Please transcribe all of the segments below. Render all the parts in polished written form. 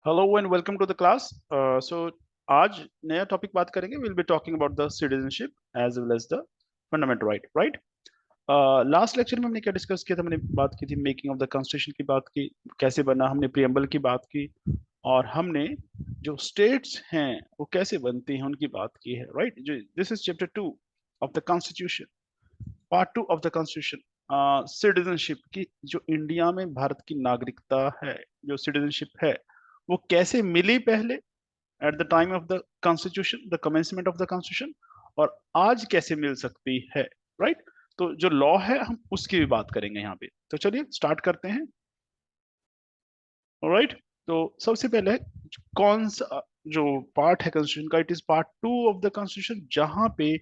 Hello and welcome to the class. So आज नया topic बात करेंगे। Will be talking about the citizenship as well as the fundamental right. Last lecture में हमने क्या discuss किया था? हमने बात की थी मेकिंग ऑफ द कॉन्स्टिट्यूशन की बात की, कैसे बना, हमने प्रियम्बल की बात की, और हमने जो स्टेट्स हैं वो कैसे बनती हैं उनकी बात की है, राइट। जो this is chapter 2 of the constitution, part 2 of the constitution. Citizenship की, जो इंडिया में भारत की नागरिकता है, जो सिटीजनशिप है, वो कैसे मिली पहले at the time of the constitution, the commencement of the constitution, और आज कैसे मिल सकती है, राइट। तो जो लॉ है हम उसकी भी बात करेंगे यहाँ पे। तो चलिए स्टार्ट करते हैं, राइट। तो सबसे पहले कौन सा जो पार्ट है कॉन्स्टिट्यूशन का, it is part 2 of the constitution, जहां पे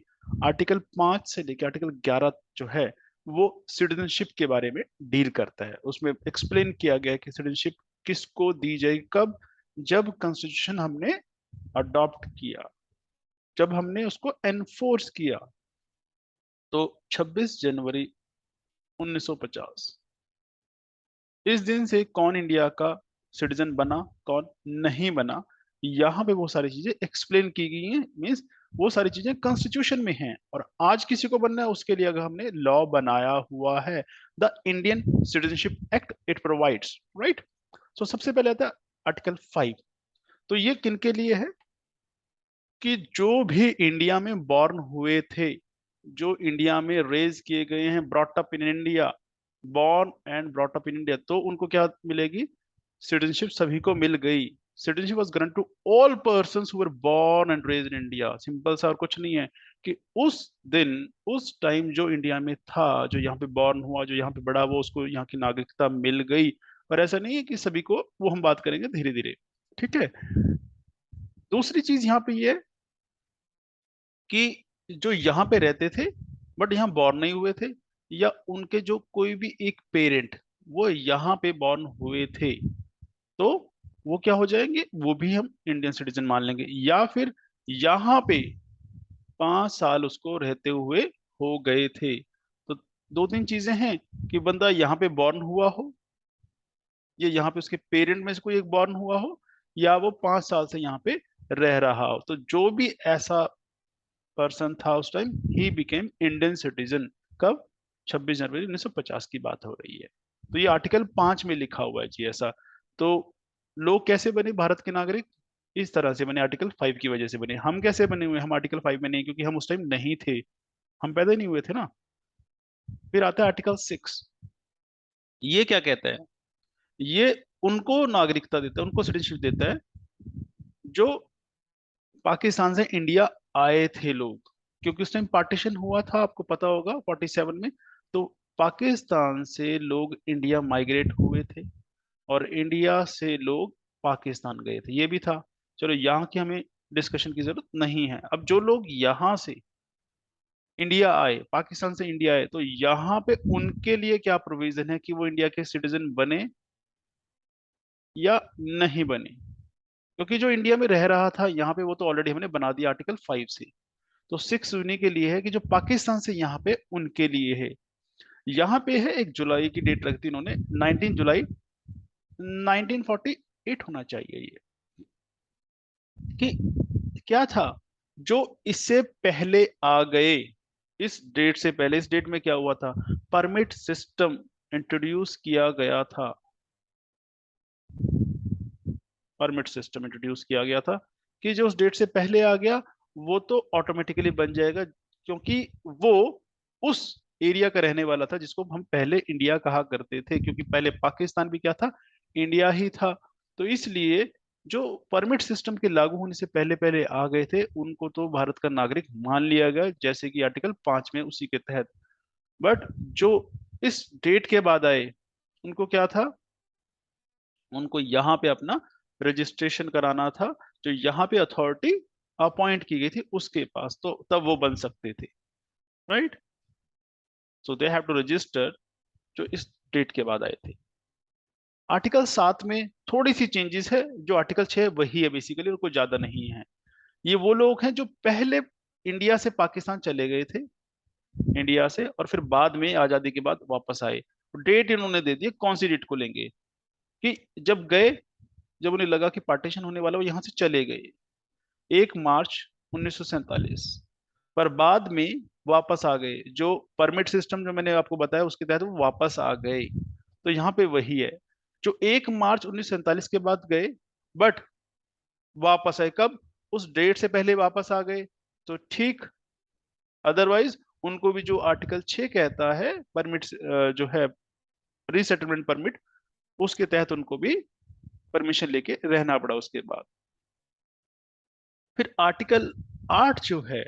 आर्टिकल 5 से लेकर आर्टिकल 11 जो है वो सिटीजनशिप के बारे में डील करता है। उसमें एक्सप्लेन किया गया है कि सिटीजनशिप किसको दी जाएगी, कब, जब कॉन्स्टिट्यूशन हमने अडॉप्ट किया, जब हमने उसको एनफोर्स किया। तो 26 जनवरी 1950, इस दिन से कौन इंडिया का सिटीजन बना, कौन नहीं बना, यहाँ पे वो सारी चीजें एक्सप्लेन की गई हैं। मीन्स वो सारी चीजें कॉन्स्टिट्यूशन में हैं, और आज किसी को बनना है उसके लिए अगर हमने लॉ बनाया हुआ है, the Indian citizenship act, it provides, right. So सबसे पहले आता है आर्टिकल 5। तो ये किनके लिए है? कि जो भी इंडिया में बॉर्न हुए थे, जो इंडिया में रेज किए गए हैं, brought up in India, born and brought up in India, तो उनको क्या मिलेगी? सिटीजनशिप सभी को मिल गई। Citizenship was granted to all persons who were born and raised in India. Simple सा, और कुछ नहीं है कि उस दिन, उस टाइम जो इंडिया में था, जो यहाँ पे बॉर्न हुआ, जो यहाँ पे बड़ा, वो उसको यहाँ की नागरिकता मिल गई। और ऐसा नहीं है कि सभी को, वो हम बात करेंगे धीरे धीरे, ठीक है। दूसरी चीज यहाँ पे ये है कि जो यहाँ पे रहते थे बट यहाँ बॉर्न नहीं हुए थे, या उनके जो कोई भी एक पेरेंट वो यहाँ पे बॉर्न हुए थे, तो वो क्या हो जाएंगे? वो भी हम इंडियन सिटीजन मान लेंगे। या फिर यहाँ पे 5 साल उसको रहते हुए हो गए थे। तो दो तीन चीजें हैं कि बंदा यहाँ पे बॉर्न हुआ हो, या यहाँ पे उसके पेरेंट में से कोई एक बॉर्न हुआ हो, या वो 5 साल से यहाँ पे रह रहा हो। तो जो भी ऐसा पर्सन था उस time, he became Indian citizen. कब? 26 जनवरी 1950 की बात हो रही है। तो ये आर्टिकल 5 में लिखा हुआ है जी ऐसा। तो लोग कैसे बने भारत के नागरिक? इस तरह से बने, आर्टिकल 5 की वजह से बने। हम कैसे बने हुए? हम आर्टिकल 5 में नहीं, क्योंकि हम उस टाइम नहीं थे, हम पैदा ही नहीं हुए थे ना। फिर आता है आर्टिकल 6। ये क्या कहता है? ये उनको नागरिकता देता है, उनको सिटीजनशिप देता है जो पाकिस्तान से इंडिया आए थे लोग। क्योंकि उस टाइम पार्टीशन हुआ था, आपको पता होगा, 47 में। तो पाकिस्तान से लोग इंडिया माइग्रेट हुए थे, और इंडिया से लोग पाकिस्तान गए थे, ये भी था। चलो यहाँ की हमें डिस्कशन की जरूरत नहीं है। अब जो लोग यहाँ से इंडिया आए, पाकिस्तान से इंडिया आए, तो यहाँ पे उनके लिए क्या प्रोविजन है कि वो इंडिया के सिटीजन बने या नहीं बने? क्योंकि जो इंडिया में रह रहा था यहाँ पे, वो तो ऑलरेडी हमने बना दिया आर्टिकल 5 से। तो 6 उन्हीं के लिए है कि जो पाकिस्तान से यहाँ पे, उनके लिए है। यहाँ पे है 1 जुलाई की डेट रखती इन्होंने, 19 जुलाई 1948 होना चाहिए ये। कि क्या था जो इससे पहले आ गए, इस डेट से पहले, इस डेट में क्या हुआ था? परमिट सिस्टम इंट्रोड्यूस किया गया था। परमिट सिस्टम इंट्रोड्यूस किया गया था कि जो उस डेट से पहले आ गया वो तो ऑटोमेटिकली बन जाएगा, क्योंकि वो उस एरिया का रहने वाला था जिसको हम पहले इंडिया कहा करते थे। क्योंकि पहले पाकिस्तान भी क्या था? इंडिया ही था। तो इसलिए जो परमिट सिस्टम के लागू होने से पहले पहले आ गए थे, उनको तो भारत का नागरिक मान लिया गया, जैसे कि आर्टिकल 5 में उसी के तहत। बट जो इस डेट के बाद आए, उनको क्या था? उनको यहाँ पे अपना रजिस्ट्रेशन कराना था, जो यहाँ पे अथॉरिटी अपॉइंट की गई थी उसके पास, तो तब वो बन सकते थे, right. So they have to register, जो इस डेट के बाद आए थे। आर्टिकल 7 में थोड़ी सी चेंजेस है, जो आर्टिकल 6 वही है बेसिकली, और कोई ज्यादा नहीं है। ये वो लोग हैं जो पहले इंडिया से पाकिस्तान चले गए थे, इंडिया से, और फिर बाद में आजादी के बाद वापस आए। डेट इन्होंने दे दी, कौन सी डेट को लेंगे? कि जब गए, जब उन्हें लगा कि पार्टीशन होने वाला, वो यहाँ से चले गए 1 मार्च 1947। पर बाद में वापस आ गए, जो परमिट सिस्टम जो मैंने आपको बताया उसके तहत वो वापस आ गए। तो यहाँ पे वही है, जो 1 मार्च 1947 के बाद गए, बट वापस आए कब? उस डेट से पहले वापस आ गए तो ठीक। अदरवाइज उनको भी जो आर्टिकल 6 कहता है परमिट, जो है रीसेटलमेंट परमिट, उसके तहत उनको भी परमिशन लेके रहना पड़ा उसके बाद। फिर आर्टिकल 8 जो है,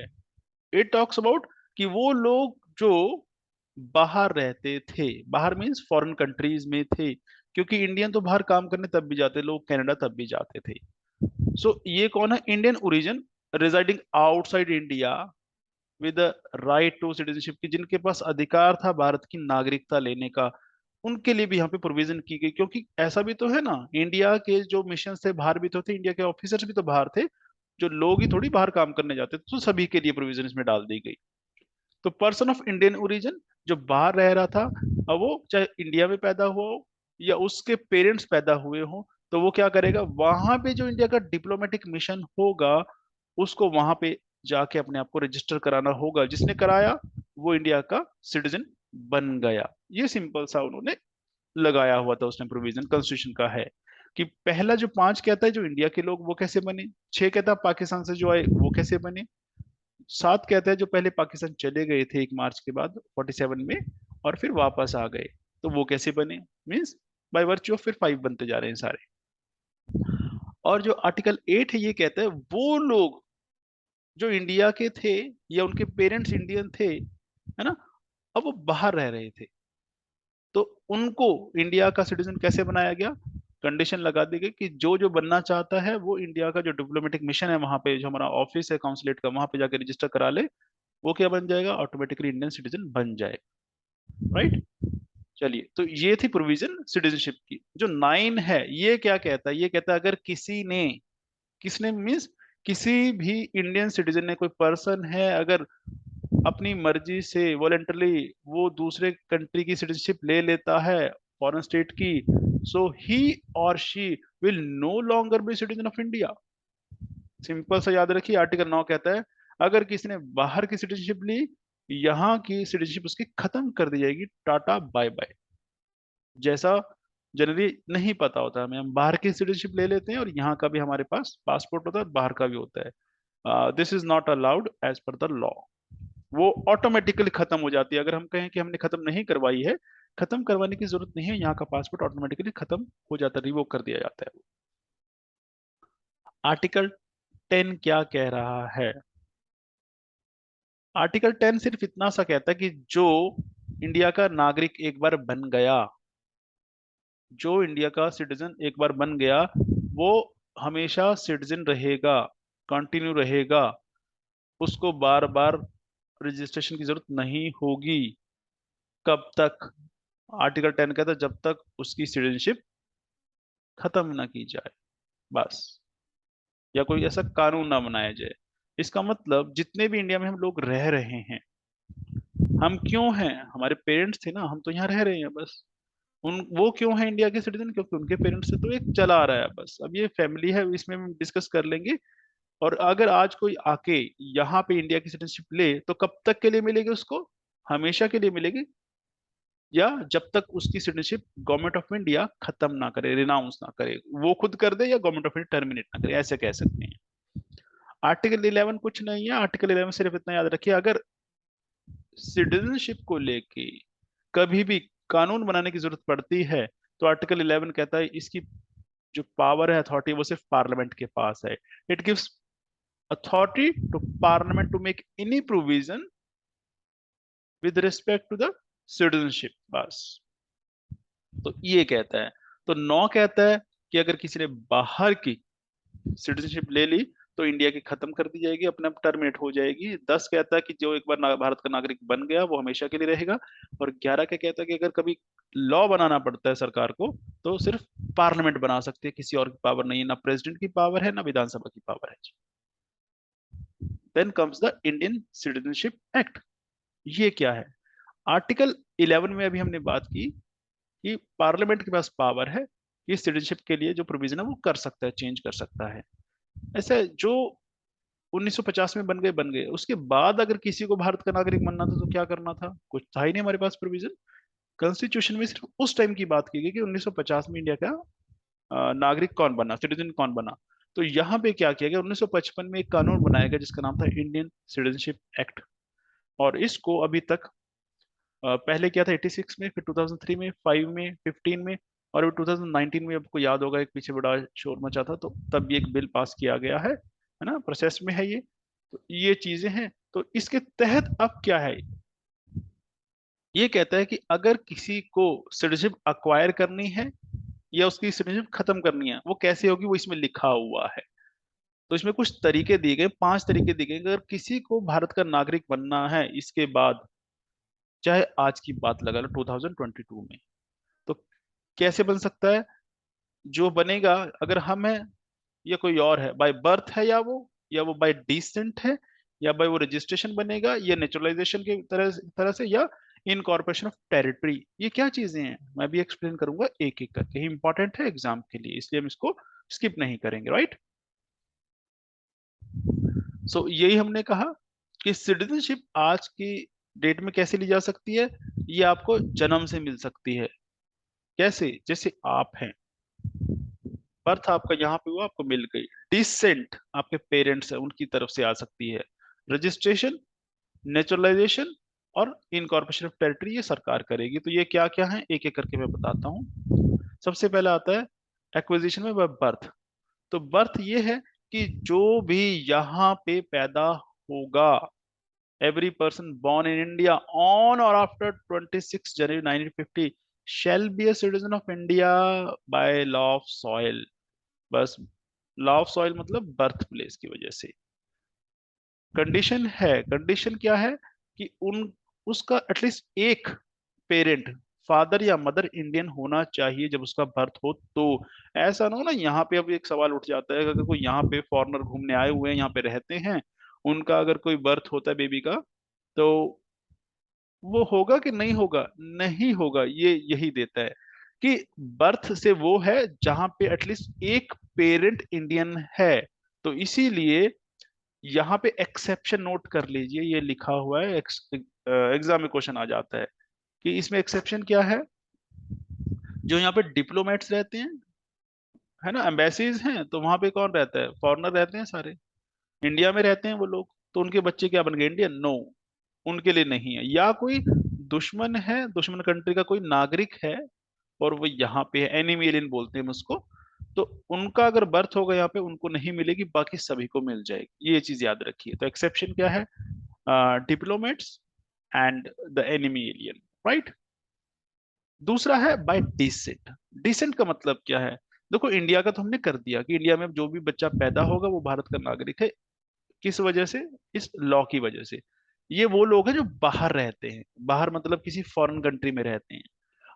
इट टॉक्स अबाउट कि वो लोग जो बाहर रहते थे, बाहर मींस फॉरेन कंट्रीज में थे, क्योंकि इंडियन तो बाहर काम करने तब भी जाते, लोग कनाडा तब भी जाते थे। सो ये कौन है? Indian origin residing outside India with right to citizenship, की जिनके पास अधिकार था भारत की नागरिकता लेने का, उनके लिए भी यहाँ पे प्रोविजन की गई। क्योंकि ऐसा भी तो है ना, इंडिया के जो मिशन थे बाहर भी तो थे, इंडिया के ऑफिसर्स भी तो बाहर थे, जो लोग ही थोड़ी बाहर काम करने जाते थे, तो सभी के लिए प्रोविजन इसमें डाल दी गई। तो पर्सन ऑफ इंडियन ओरिजिन जो बाहर रह रहा था, अब वो चाहे इंडिया में पैदा हुआ हो या उसके पेरेंट्स पैदा हुए हो, तो वो क्या करेगा, वहां पे जो इंडिया का डिप्लोमेटिक मिशन होगा उसको वहां पे जाके अपने आप को रजिस्टर कराना होगा। जिसने कराया वो इंडिया का सिटीजन बन गया। ये सिंपल सा उन्होंने लगाया हुआ था उसने प्रोविजन, कॉन्स्टिट्यूशन का है। कि पहला जो 5 कहता है जो इंडिया के लोग वो कैसे बने, 6 कहता है पाकिस्तान से जो आए वो कैसे बने, 7 कहते हैं जो पहले पाकिस्तान चले गए थे 1 मार्च के बाद 47 में और फिर वापस आ गए, तो वो कैसे बने, मीन्स बाय वर्च्यू ऑफ, फिर 5 बनते जा रहे हैं सारे। और जो आर्टिकल 8 है ये कहता है वो लोग जो इंडिया के थे या उनके पेरेंट्स इंडियन थे, है ना, अब वो बाहर रह रहे थे, तो उनको इंडिया का सिटीजन कैसे बनाया गया? कंडीशन लगा दी गई कि जो जो बनना चाहता है वो इंडिया का जो डिप्लोमेटिक मिशन है वहां पे, जो हमारा ऑफिस है काउंसलेट का, वहां पे जाकर रजिस्टर करा ले, वो क्या बन जाएगा, ऑटोमेटिकली इंडियन सिटीजन बन जाएगा। राइट। चलिए, तो ये थी प्रोविजन सिटीजनशिप की। जो 9 है ये क्या कहता है? ये कहता है अगर किसी ने, किसने मीन्स किसी भी इंडियन सिटीजन ने, कोई पर्सन है अगर अपनी मर्जी से वॉलेंटरली वो दूसरे कंट्री की सिटीजनशिप ले लेता है, फॉरेन स्टेट की, सो ही और she will no longer be citizen of India. Simple सा याद रखिए, आर्टिकल 9 कहता है अगर किसी ने बाहर की सिटीजनशिप ली, यहाँ की सिटीजनशिप उसकी खत्म कर दी जाएगी, टाटा बाय बाय। जैसा जनरली नहीं पता होता हमें, हम बाहर की सिटीजनशिप ले लेते हैं और यहाँ का भी हमारे पास पासपोर्ट होता है, बाहर का भी होता है। This is not allowed as per the law. वो ऑटोमेटिकली खत्म हो जाती है। अगर हम कहें कि हमने खत्म नहीं करवाई है, खत्म करवाने की जरूरत नहीं है, यहाँ का पासपोर्ट ऑटोमेटिकली खत्म हो जाता है, रिवोक कर दिया जाता है। आर्टिकल 10 क्या कह रहा है? आर्टिकल 10 सिर्फ इतना सा कहता है कि जो इंडिया का नागरिक एक बार बन गया, जो इंडिया का सिटीजन एक बार बन गया, वो हमेशा सिटीजन रहेगा, कंटिन्यू रहेगा, उसको बार बार रजिस्ट्रेशन की जरूरत नहीं होगी। कब तक? आर्टिकल 10 कहता है जब तक उसकी सिटीजनशिप खत्म ना की जाए, बस, या कोई ऐसा कानून ना बनाया जाए। इसका मतलब जितने भी इंडिया में हम लोग रह रहे हैं, हम क्यों हैं? हमारे पेरेंट्स थे ना, हम तो यहाँ रह रहे हैं बस। उन वो क्यों है इंडिया के सिटीजन? क्योंकि उनके पेरेंट्स से तो एक चला आ रहा है बस। अब ये फैमिली है, इसमें हम डिस्कस कर लेंगे। और अगर आज कोई आके यहाँ पे इंडिया की सिटीजनशिप ले तो कब तक के लिए मिलेगी उसको? हमेशा के लिए मिलेगी, या जब तक उसकी सिटीजनशिप गवर्नमेंट ऑफ इंडिया खत्म ना करे, रिनाउंस ना करे, वो खुद कर दे या गवर्नमेंट ऑफ इंडिया टर्मिनेट ना करे, ऐसे कह सकते हैं। आर्टिकल 11 कुछ नहीं है, आर्टिकल 11 सिर्फ इतना याद रखिए, अगर सिटीजनशिप को लेके कभी भी कानून बनाने की जरूरत पड़ती है तो आर्टिकल 11 कहता है इसकी जो पावर है, अथॉरिटी, वो सिर्फ पार्लियामेंट के पास है। It gives authority to parliament to make any provision with respect to the citizenship, बस। तो ये कहता है। तो 9 कहता है कि अगर किसी ने बाहर की सिटीजनशिप ले ली तो इंडिया की खत्म कर दी जाएगी, अपने आप टर्मिनेट हो जाएगी। 10 कहता है कि जो एक बार भारत का नागरिक बन गया वो हमेशा के लिए रहेगा। और 11 क्या कहता है कि अगर कभी लॉ बनाना पड़ता है सरकार को तो सिर्फ पार्लियामेंट बना सकती है, किसी और की पावर नहीं है, ना प्रेसिडेंट की पावर है ना विधानसभा की पावर है। Then comes the Indian citizenship act. ये क्या है? आर्टिकल 11 में अभी हमने बात की कि पार्लियामेंट के पास पावर है, कि सिटीजनशिप के लिए जो प्रोविजन है वो कर सकता है, चेंज कर सकता है। ऐसे जो 1950 में बन गए, उसके बाद अगर किसी को भारत का नागरिक बनना था तो क्या करना था? कुछ था ही नहीं हमारे पास प्रोविजन। कॉन्स्टिट्यूशन में सिर्फ उस टाइम की बात की गई कि 1950 में इंडिया का नागरिक कौन बना, सिटीजन कौन बना। तो यहाँ पे क्या किया गया, 1955 में एक कानून बनाया गया जिसका नाम था इंडियन सिटीजनशिप एक्ट। और इसको अभी तक पहले किया था 86 में, फिर 2003 में, 5 में, 15 में, और अभी 2019 में आपको याद होगा एक पीछे बड़ा शोर मचा था, तो तब भी एक बिल पास किया गया है ना, प्रोसेस में है ये। तो ये चीजें हैं। तो इसके तहत अब क्या है, ये कहता है कि अगर किसी को सिटीजनशिप अक्वायर करनी है या उसकी सिटीजनशिप खत्म करनी है, वो कैसे होगी, वो इसमें लिखा हुआ है। तो इसमें कुछ तरीके दिए गए, 5 तरीके दिए गए। अगर किसी को भारत का नागरिक बनना है इसके बाद, चाहे आज की बात लगा लो 2022 में, तो कैसे बन सकता है? जो बनेगा, अगर हम है या कोई और है, बाय बर्थ है या वो बाय डिसेंट है, या बाय वो रजिस्ट्रेशन बनेगा, या नेचुरलाइजेशन के तरह से, या इनकॉर्पोरेशन ऑफ टेरिटरी। ये क्या चीजें हैं मैं भी एक्सप्लेन करूंगा एक एक करके, ही इंपॉर्टेंट है एग्जाम के लिए, इसलिए हम इसको स्किप नहीं करेंगे, राइट। सो यही हमने कहा कि सिटीजनशिप आज की डेट में कैसे ली जा सकती है। ये आपको जन्म से मिल सकती है। कैसे? जैसे आप हैं, बर्थ आपका यहाँ पे हुआ, आपको मिल गई। डिसेंट आपके पेरेंट्स हैं, उनकी तरफ से आ सकती है। रजिस्ट्रेशन, नेचुरलाइजेशन और इनकॉर्पोरेशन ऑफ टेरिटरी ये सरकार करेगी। तो ये क्या क्या है एक एक करके मैं बताता हूँ। सबसे पहला आता है एक्विजिशन में बर्थ। तो बर्थ ये है कि जो भी यहाँ पे पैदा होगा, every person born in India on or after 26 January 1950 shall be a citizen of India by law of soil। बस लॉ ऑफ सॉइल मतलब बर्थ प्लेस की वजह से। कंडीशन है, कंडीशन क्या है कि उन उसका एटलीस्ट एक पेरेंट, फादर या मदर इंडियन होना चाहिए जब उसका बर्थ हो। तो ऐसा ना हो ना, यहाँ पे अब एक सवाल उठ जाता है कि अगर कोई यहाँ पे फॉरेनर घूमने आए हुए हैं, यहाँ पे रहते हैं, उनका अगर कोई बर्थ होता है बेबी का, तो वो होगा कि नहीं होगा? नहीं होगा। ये यही देता है कि बर्थ से वो है जहां पे एटलीस्ट एक पेरेंट इंडियन है। तो इसीलिए यहाँ पे एक्सेप्शन नोट कर लीजिए, ये लिखा हुआ है, एग्जाम में क्वेश्चन आ जाता है कि इसमें एक्सेप्शन क्या है। जो यहाँ पे डिप्लोमेट्स रहते हैं, है ना, एम्बेसीज हैं, तो वहां पे कौन रहता है? फॉरेनर रहते हैं सारे, इंडिया में रहते हैं वो लोग, तो उनके बच्चे क्या बन गए? इंडियन? नो, उनके लिए नहीं है। या कोई दुश्मन है, दुश्मन कंट्री का कोई नागरिक है और वो यहाँ पे है, एनिमी एलियन बोलते हैं हम उसको, तो उनका अगर बर्थ होगा यहाँ पे, उनको नहीं मिलेगी, बाकी सभी को मिल जाएगी। ये चीज याद रखिए। तो एक्सेप्शन क्या है? Diplomats and the enemy alien, right. दूसरा है बाय डिसेंट। डिसेंट का मतलब क्या है? देखो, इंडिया का तो हमने कर दिया कि इंडिया में जो भी बच्चा पैदा होगा वो भारत का नागरिक है। किस वजह से? इस लॉ की वजह से। ये वो लोग हैं जो बाहर रहते हैं, बाहर मतलब किसी फॉरेन कंट्री में रहते हैं।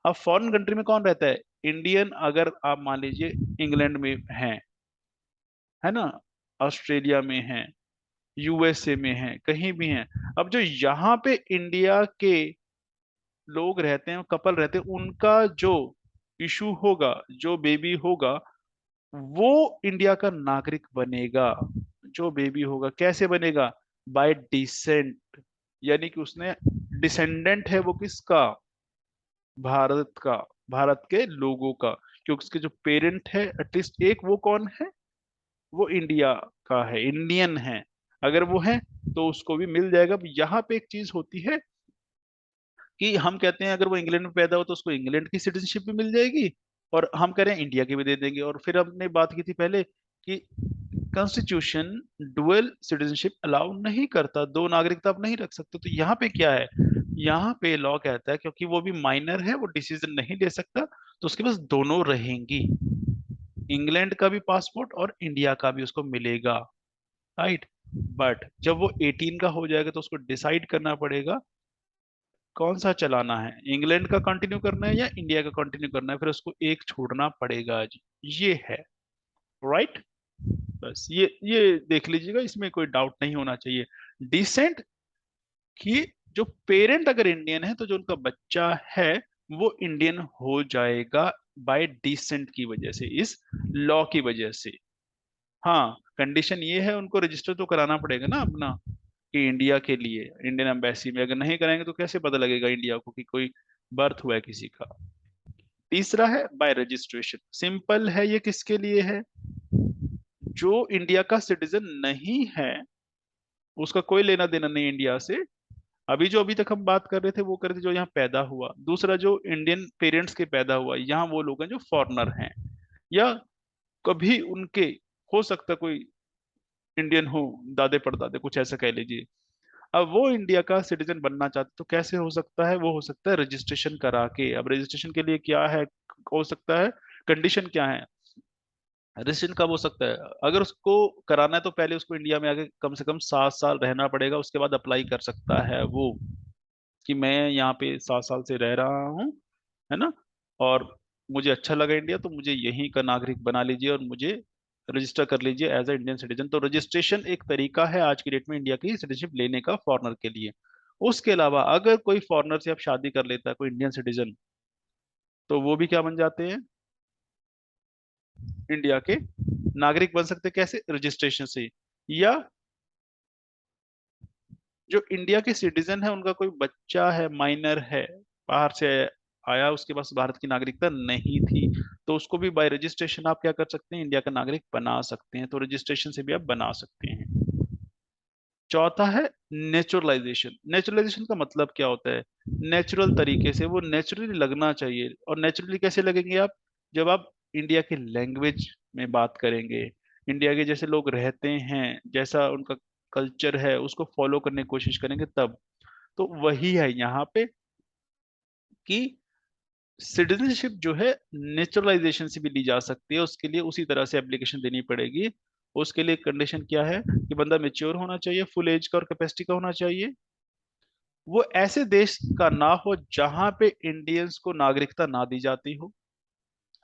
अब फॉरेन कंट्री में कौन रहता है? इंडियन। अगर आप मान लीजिए इंग्लैंड में हैं, है ना, ऑस्ट्रेलिया में हैं, यूएसए में हैं, कहीं भी हैं। अब जो यहाँ पे इंडिया के लोग रहते हैं, कपल रहते हैं, उनका जो इशू होगा, जो बेबी होगा, वो इंडिया का नागरिक बनेगा। जो बेबी होगा कैसे बनेगा? बाय डिसेंट, यानी कि उसने डिसेंडेंट है वो किसका? भारत का, भारत के लोगों का। क्योंकि उसके जो पेरेंट है एटलीस्ट एक, वो कौन है? वो इंडिया का है, इंडियन है। अगर वो है तो उसको भी मिल जाएगा। अब यहाँ पे एक चीज होती है कि हम कहते हैं अगर वो इंग्लैंड में पैदा हो तो उसको इंग्लैंड की सिटीजनशिप भी मिल जाएगी, और हम कह रहे हैं इंडिया की भी दे देंगे। और फिर हमने बात की थी पहले कि कॉन्स्टिट्यूशन डुअल सिटीजनशिप अलाउ नहीं करता, दो नागरिकता आप नहीं रख सकते। तो यहाँ पे क्या है? यहाँ पे लॉ कहता है क्योंकि वो भी माइनर है, वो डिसीजन नहीं ले सकता, तो उसके पास दोनों रहेंगी, इंग्लैंड का भी पासपोर्ट और इंडिया का भी उसको मिलेगा, राइट। बट जब वो 18 का हो जाएगा तो उसको डिसाइड करना पड़ेगा कौन सा चलाना है, इंग्लैंड का कंटिन्यू करना है या इंडिया का कंटिन्यू करना है, फिर उसको एक छोड़ना पड़ेगा जी। ये है, राइट। बस ये देख लीजिएगा, इसमें कोई डाउट नहीं होना चाहिए। डिसेंट कि जो पेरेंट अगर इंडियन है तो जो उनका बच्चा है वो इंडियन हो जाएगा बाय डिसेंट की वजह से, इस लॉ की वजह से। हाँ, कंडीशन ये है, उनको रजिस्टर तो कराना पड़ेगा ना अपना, कि इंडिया के लिए इंडियन एम्बेसी में। अगर नहीं कराएंगे तो कैसे पता लगेगा इंडिया को कि कोई बर्थ हुआ है किसी का। तीसरा है बाय रजिस्ट्रेशन। सिंपल है, ये किसके लिए है? जो इंडिया का सिटीजन नहीं है, उसका कोई लेना देना नहीं इंडिया से। अभी तक हम बात कर रहे थे वो कर रहे थे जो यहाँ पैदा हुआ। दूसरा, जो इंडियन पेरेंट्स के पैदा हुआ, यहाँ वो लोग हैं जो फॉरेनर हैं, या कभी उनके हो सकता कोई इंडियन हो, दादे परदादे कुछ ऐसा कह लीजिए। अब वो इंडिया का सिटीजन बनना चाहते तो कैसे हो सकता है? वो हो सकता है रजिस्ट्रेशन करा के। अब रजिस्ट्रेशन के लिए क्या है, हो सकता है, कंडीशन क्या है? रजिस्ट्रेशन कब हो सकता है? अगर उसको कराना है तो पहले उसको इंडिया में आके कम से कम 7 साल रहना पड़ेगा, उसके बाद अप्लाई कर सकता है वो, कि मैं यहाँ पे 7 साल से रह रहा हूँ, है ना, और मुझे अच्छा लगा इंडिया, तो मुझे यहीं का नागरिक बना लीजिए और मुझे रजिस्टर कर लीजिए एज अ इंडियन सिटीजन। तो रजिस्ट्रेशन एक तरीका है आज की डेट में इंडिया की सिटीजनशिप लेने का फॉरेनर के लिए। उसके अलावा अगर कोई फॉरेनर से अब शादी कर लेता है कोई इंडियन सिटीजन, तो वो भी क्या बन जाते हैं? इंडिया के नागरिक बन सकते हैं। कैसे? रजिस्ट्रेशन से। या जो इंडिया के सिटीजन है, उनका कोई बच्चा है, माइनर है, बाहर से आया, उसके पास भारत की नागरिकता नहीं थी, तो उसको भी बाय रजिस्ट्रेशन आप क्या कर सकते हैं? इंडिया का नागरिक बना सकते हैं। तो रजिस्ट्रेशन से भी आप बना सकते हैं। चौथा है नेचुरलाइजेशन। नेचुरलाइजेशन का मतलब क्या होता है? नेचुरल तरीके से, वो नेचुरली लगना चाहिए। और नेचुरली कैसे लगेंगे आप? जब आप इंडिया के लैंग्वेज में बात करेंगे, इंडिया के जैसे लोग रहते हैं, जैसा उनका कल्चर है, उसको फॉलो करने की कोशिश करेंगे तब। तो वही है यहाँ पे कि सिटीजनशिप जो है नेचुरलाइजेशन से भी ली जा सकती है। उसके लिए उसी तरह से एप्लीकेशन देनी पड़ेगी। उसके लिए कंडीशन क्या है कि बंदा मेच्योर होना चाहिए, फुल एज का और कैपेसिटी का होना चाहिए। वो ऐसे देश का ना हो जहां पे इंडियंस को नागरिकता ना दी जाती हो,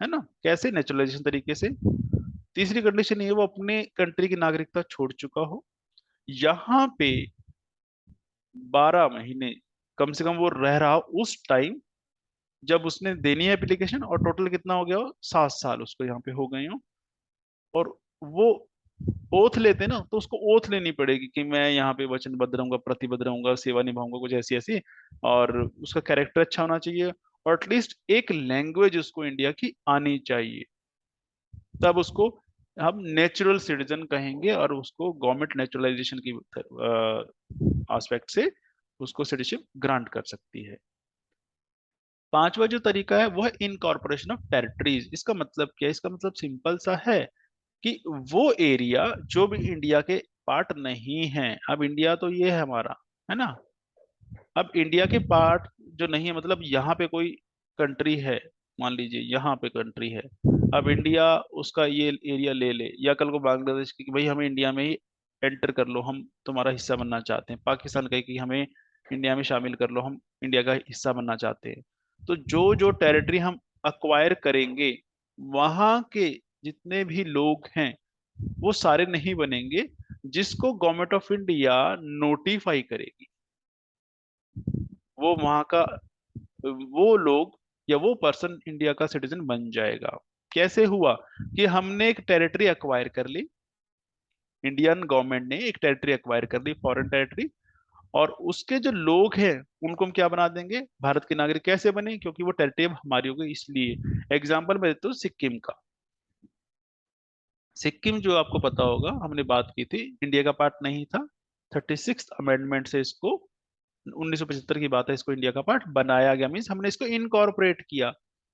है ना, कैसे? नेचुरलाइजेशन तरीके से। तीसरी कंडीशन ये, वो अपने कंट्री की नागरिकता छोड़ चुका हो, यहाँ पे 12 महीने कम से कम वो रह रहा हो उस टाइम जब उसने देनी है एप्लीकेशन, और टोटल कितना हो गया हो? 7 साल उसको यहाँ पे हो गए हो। और वो ओथ लेते हैं ना, तो उसको ओथ लेनी पड़ेगी कि मैं यहाँ पे वचनबद्ध रहूंगा, प्रतिबद्ध रहूंगा, सेवा निभाऊंगा, कुछ ऐसी ऐसी। और उसका कैरेक्टर अच्छा होना चाहिए, और एटलीस्ट एक लैंग्वेज उसको इंडिया की आनी चाहिए। तब उसको हम नेचुरल सिटीजन कहेंगे, और उसको गवर्नमेंट नेचुरलाइजेशन की एस्पेक्ट से उसको सिटीजनशिप ग्रांट कर सकती है। पांचवा जो तरीका है वो है इनकॉर्पोरेशन ऑफ टेरिटरीज। इसका मतलब क्या है? इसका मतलब सिंपल सा है कि वो एरिया जो भी इंडिया के पार्ट नहीं है, अब इंडिया तो ये है हमारा, है ना, अब इंडिया के पार्ट जो नहीं है, मतलब यहाँ पे कोई कंट्री है, मान लीजिए यहाँ पे कंट्री है, अब इंडिया उसका ये एरिया ले ले, या कल को बांग्लादेश की कि भाई हमें इंडिया में ही एंटर कर लो, हम तुम्हारा हिस्सा बनना चाहते हैं। पाकिस्तान कहे कि हमें इंडिया में शामिल कर लो, हम इंडिया का हिस्सा बनना चाहते हैं। तो जो जो टेरिटरी हम अक्वायर करेंगे, वहां के जितने भी लोग हैं वो सारे नहीं बनेंगे, जिसको गवर्नमेंट ऑफ इंडिया नोटिफाई करेगी, वो वहां का, वो लोग या वो पर्सन इंडिया का सिटीजन बन जाएगा। कैसे हुआ? कि हमने एक टेरिटरी अक्वायर कर ली, इंडियन गवर्नमेंट ने एक टेरिटरी अक्वायर कर ली, फॉरेन टेरिटरी, और उसके जो लोग हैं उनको हम क्या बना देंगे? भारत के नागरिक। कैसे बने? क्योंकि वो टेरिटरी अब हमारी हो गई इसलिए। एग्जाम्पल मैं देता हूँ सिक्किम का। सिक्किम जो आपको पता होगा, हमने बात की थी, इंडिया का पार्ट नहीं था। 36th अमेंडमेंट से इसको, 1975 की बात है, इसको इंडिया का पार्ट बनाया गया, मीन्स हमने इसको इनकॉर्पोरेट किया।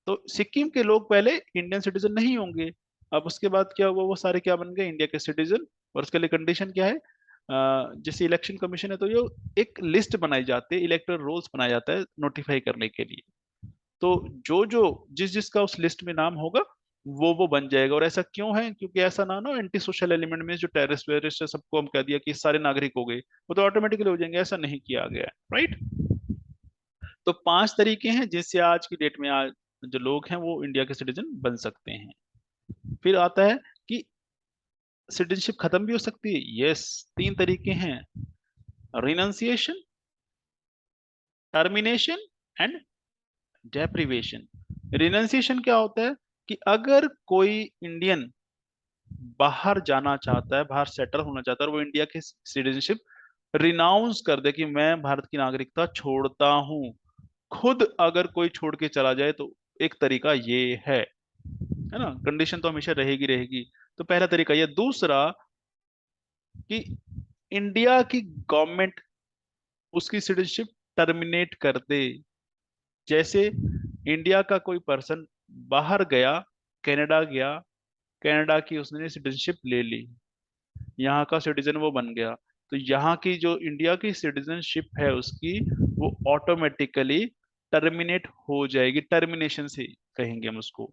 तो सिक्किम के लोग पहले इंडियन सिटीजन नहीं होंगे। अब उसके बाद क्या हुआ? वो सारे क्या बन गए? इंडिया के सिटीजन। और उसके लिए कंडीशन क्या है? जैसे इलेक्शन कमीशन है, तो ये एक लिस्ट बनाई जाती है, इलेक्टोरल रोल्स बनाया जाता है नोटिफाई करने के लिए। तो जो जो जिस जिसका उस लिस्ट में नाम होगा, वो बन जाएगा। और ऐसा क्यों है? क्योंकि ऐसा ना ना एंटी सोशल एलिमेंट में जो टेररिस्ट वेरिस्ट है सबको हम कह दिया कि सारे नागरिक हो गए, वो तो ऑटोमेटिकली हो जाएंगे, ऐसा नहीं किया गया है, राइट। तो 5 तरीके हैं जिससे आज की डेट में आज जो लोग हैं वो इंडिया के सिटीजन बन सकते हैं। फिर आता है कि सिटीजनशिप खत्म भी हो सकती है। यस, 3 तरीके हैं: renunciation, termination, and deprivation. Renunciation क्या होता है कि अगर कोई इंडियन बाहर जाना चाहता है, बाहर सेटल होना चाहता है, और वो इंडिया की सिटीजनशिप रिनाउंस कर दे कि मैं भारत की नागरिकता छोड़ता हूं, खुद अगर कोई छोड़ के चला जाए, तो एक तरीका ये है ना। कंडीशन तो हमेशा रहेगी रहेगी। तो पहला तरीका ये। दूसरा कि इंडिया की गवर्नमेंट उसकी सिटीजनशिप टर्मिनेट कर दे। जैसे इंडिया का कोई पर्सन बाहर गया, कनाडा गया, कनाडा की उसने सिटीजनशिप ले ली, यहाँ का सिटीजन वो बन गया, तो यहाँ की जो इंडिया की सिटीजनशिप है उसकी, वो ऑटोमेटिकली टर्मिनेट हो जाएगी। टर्मिनेशन से कहेंगे हम उसको।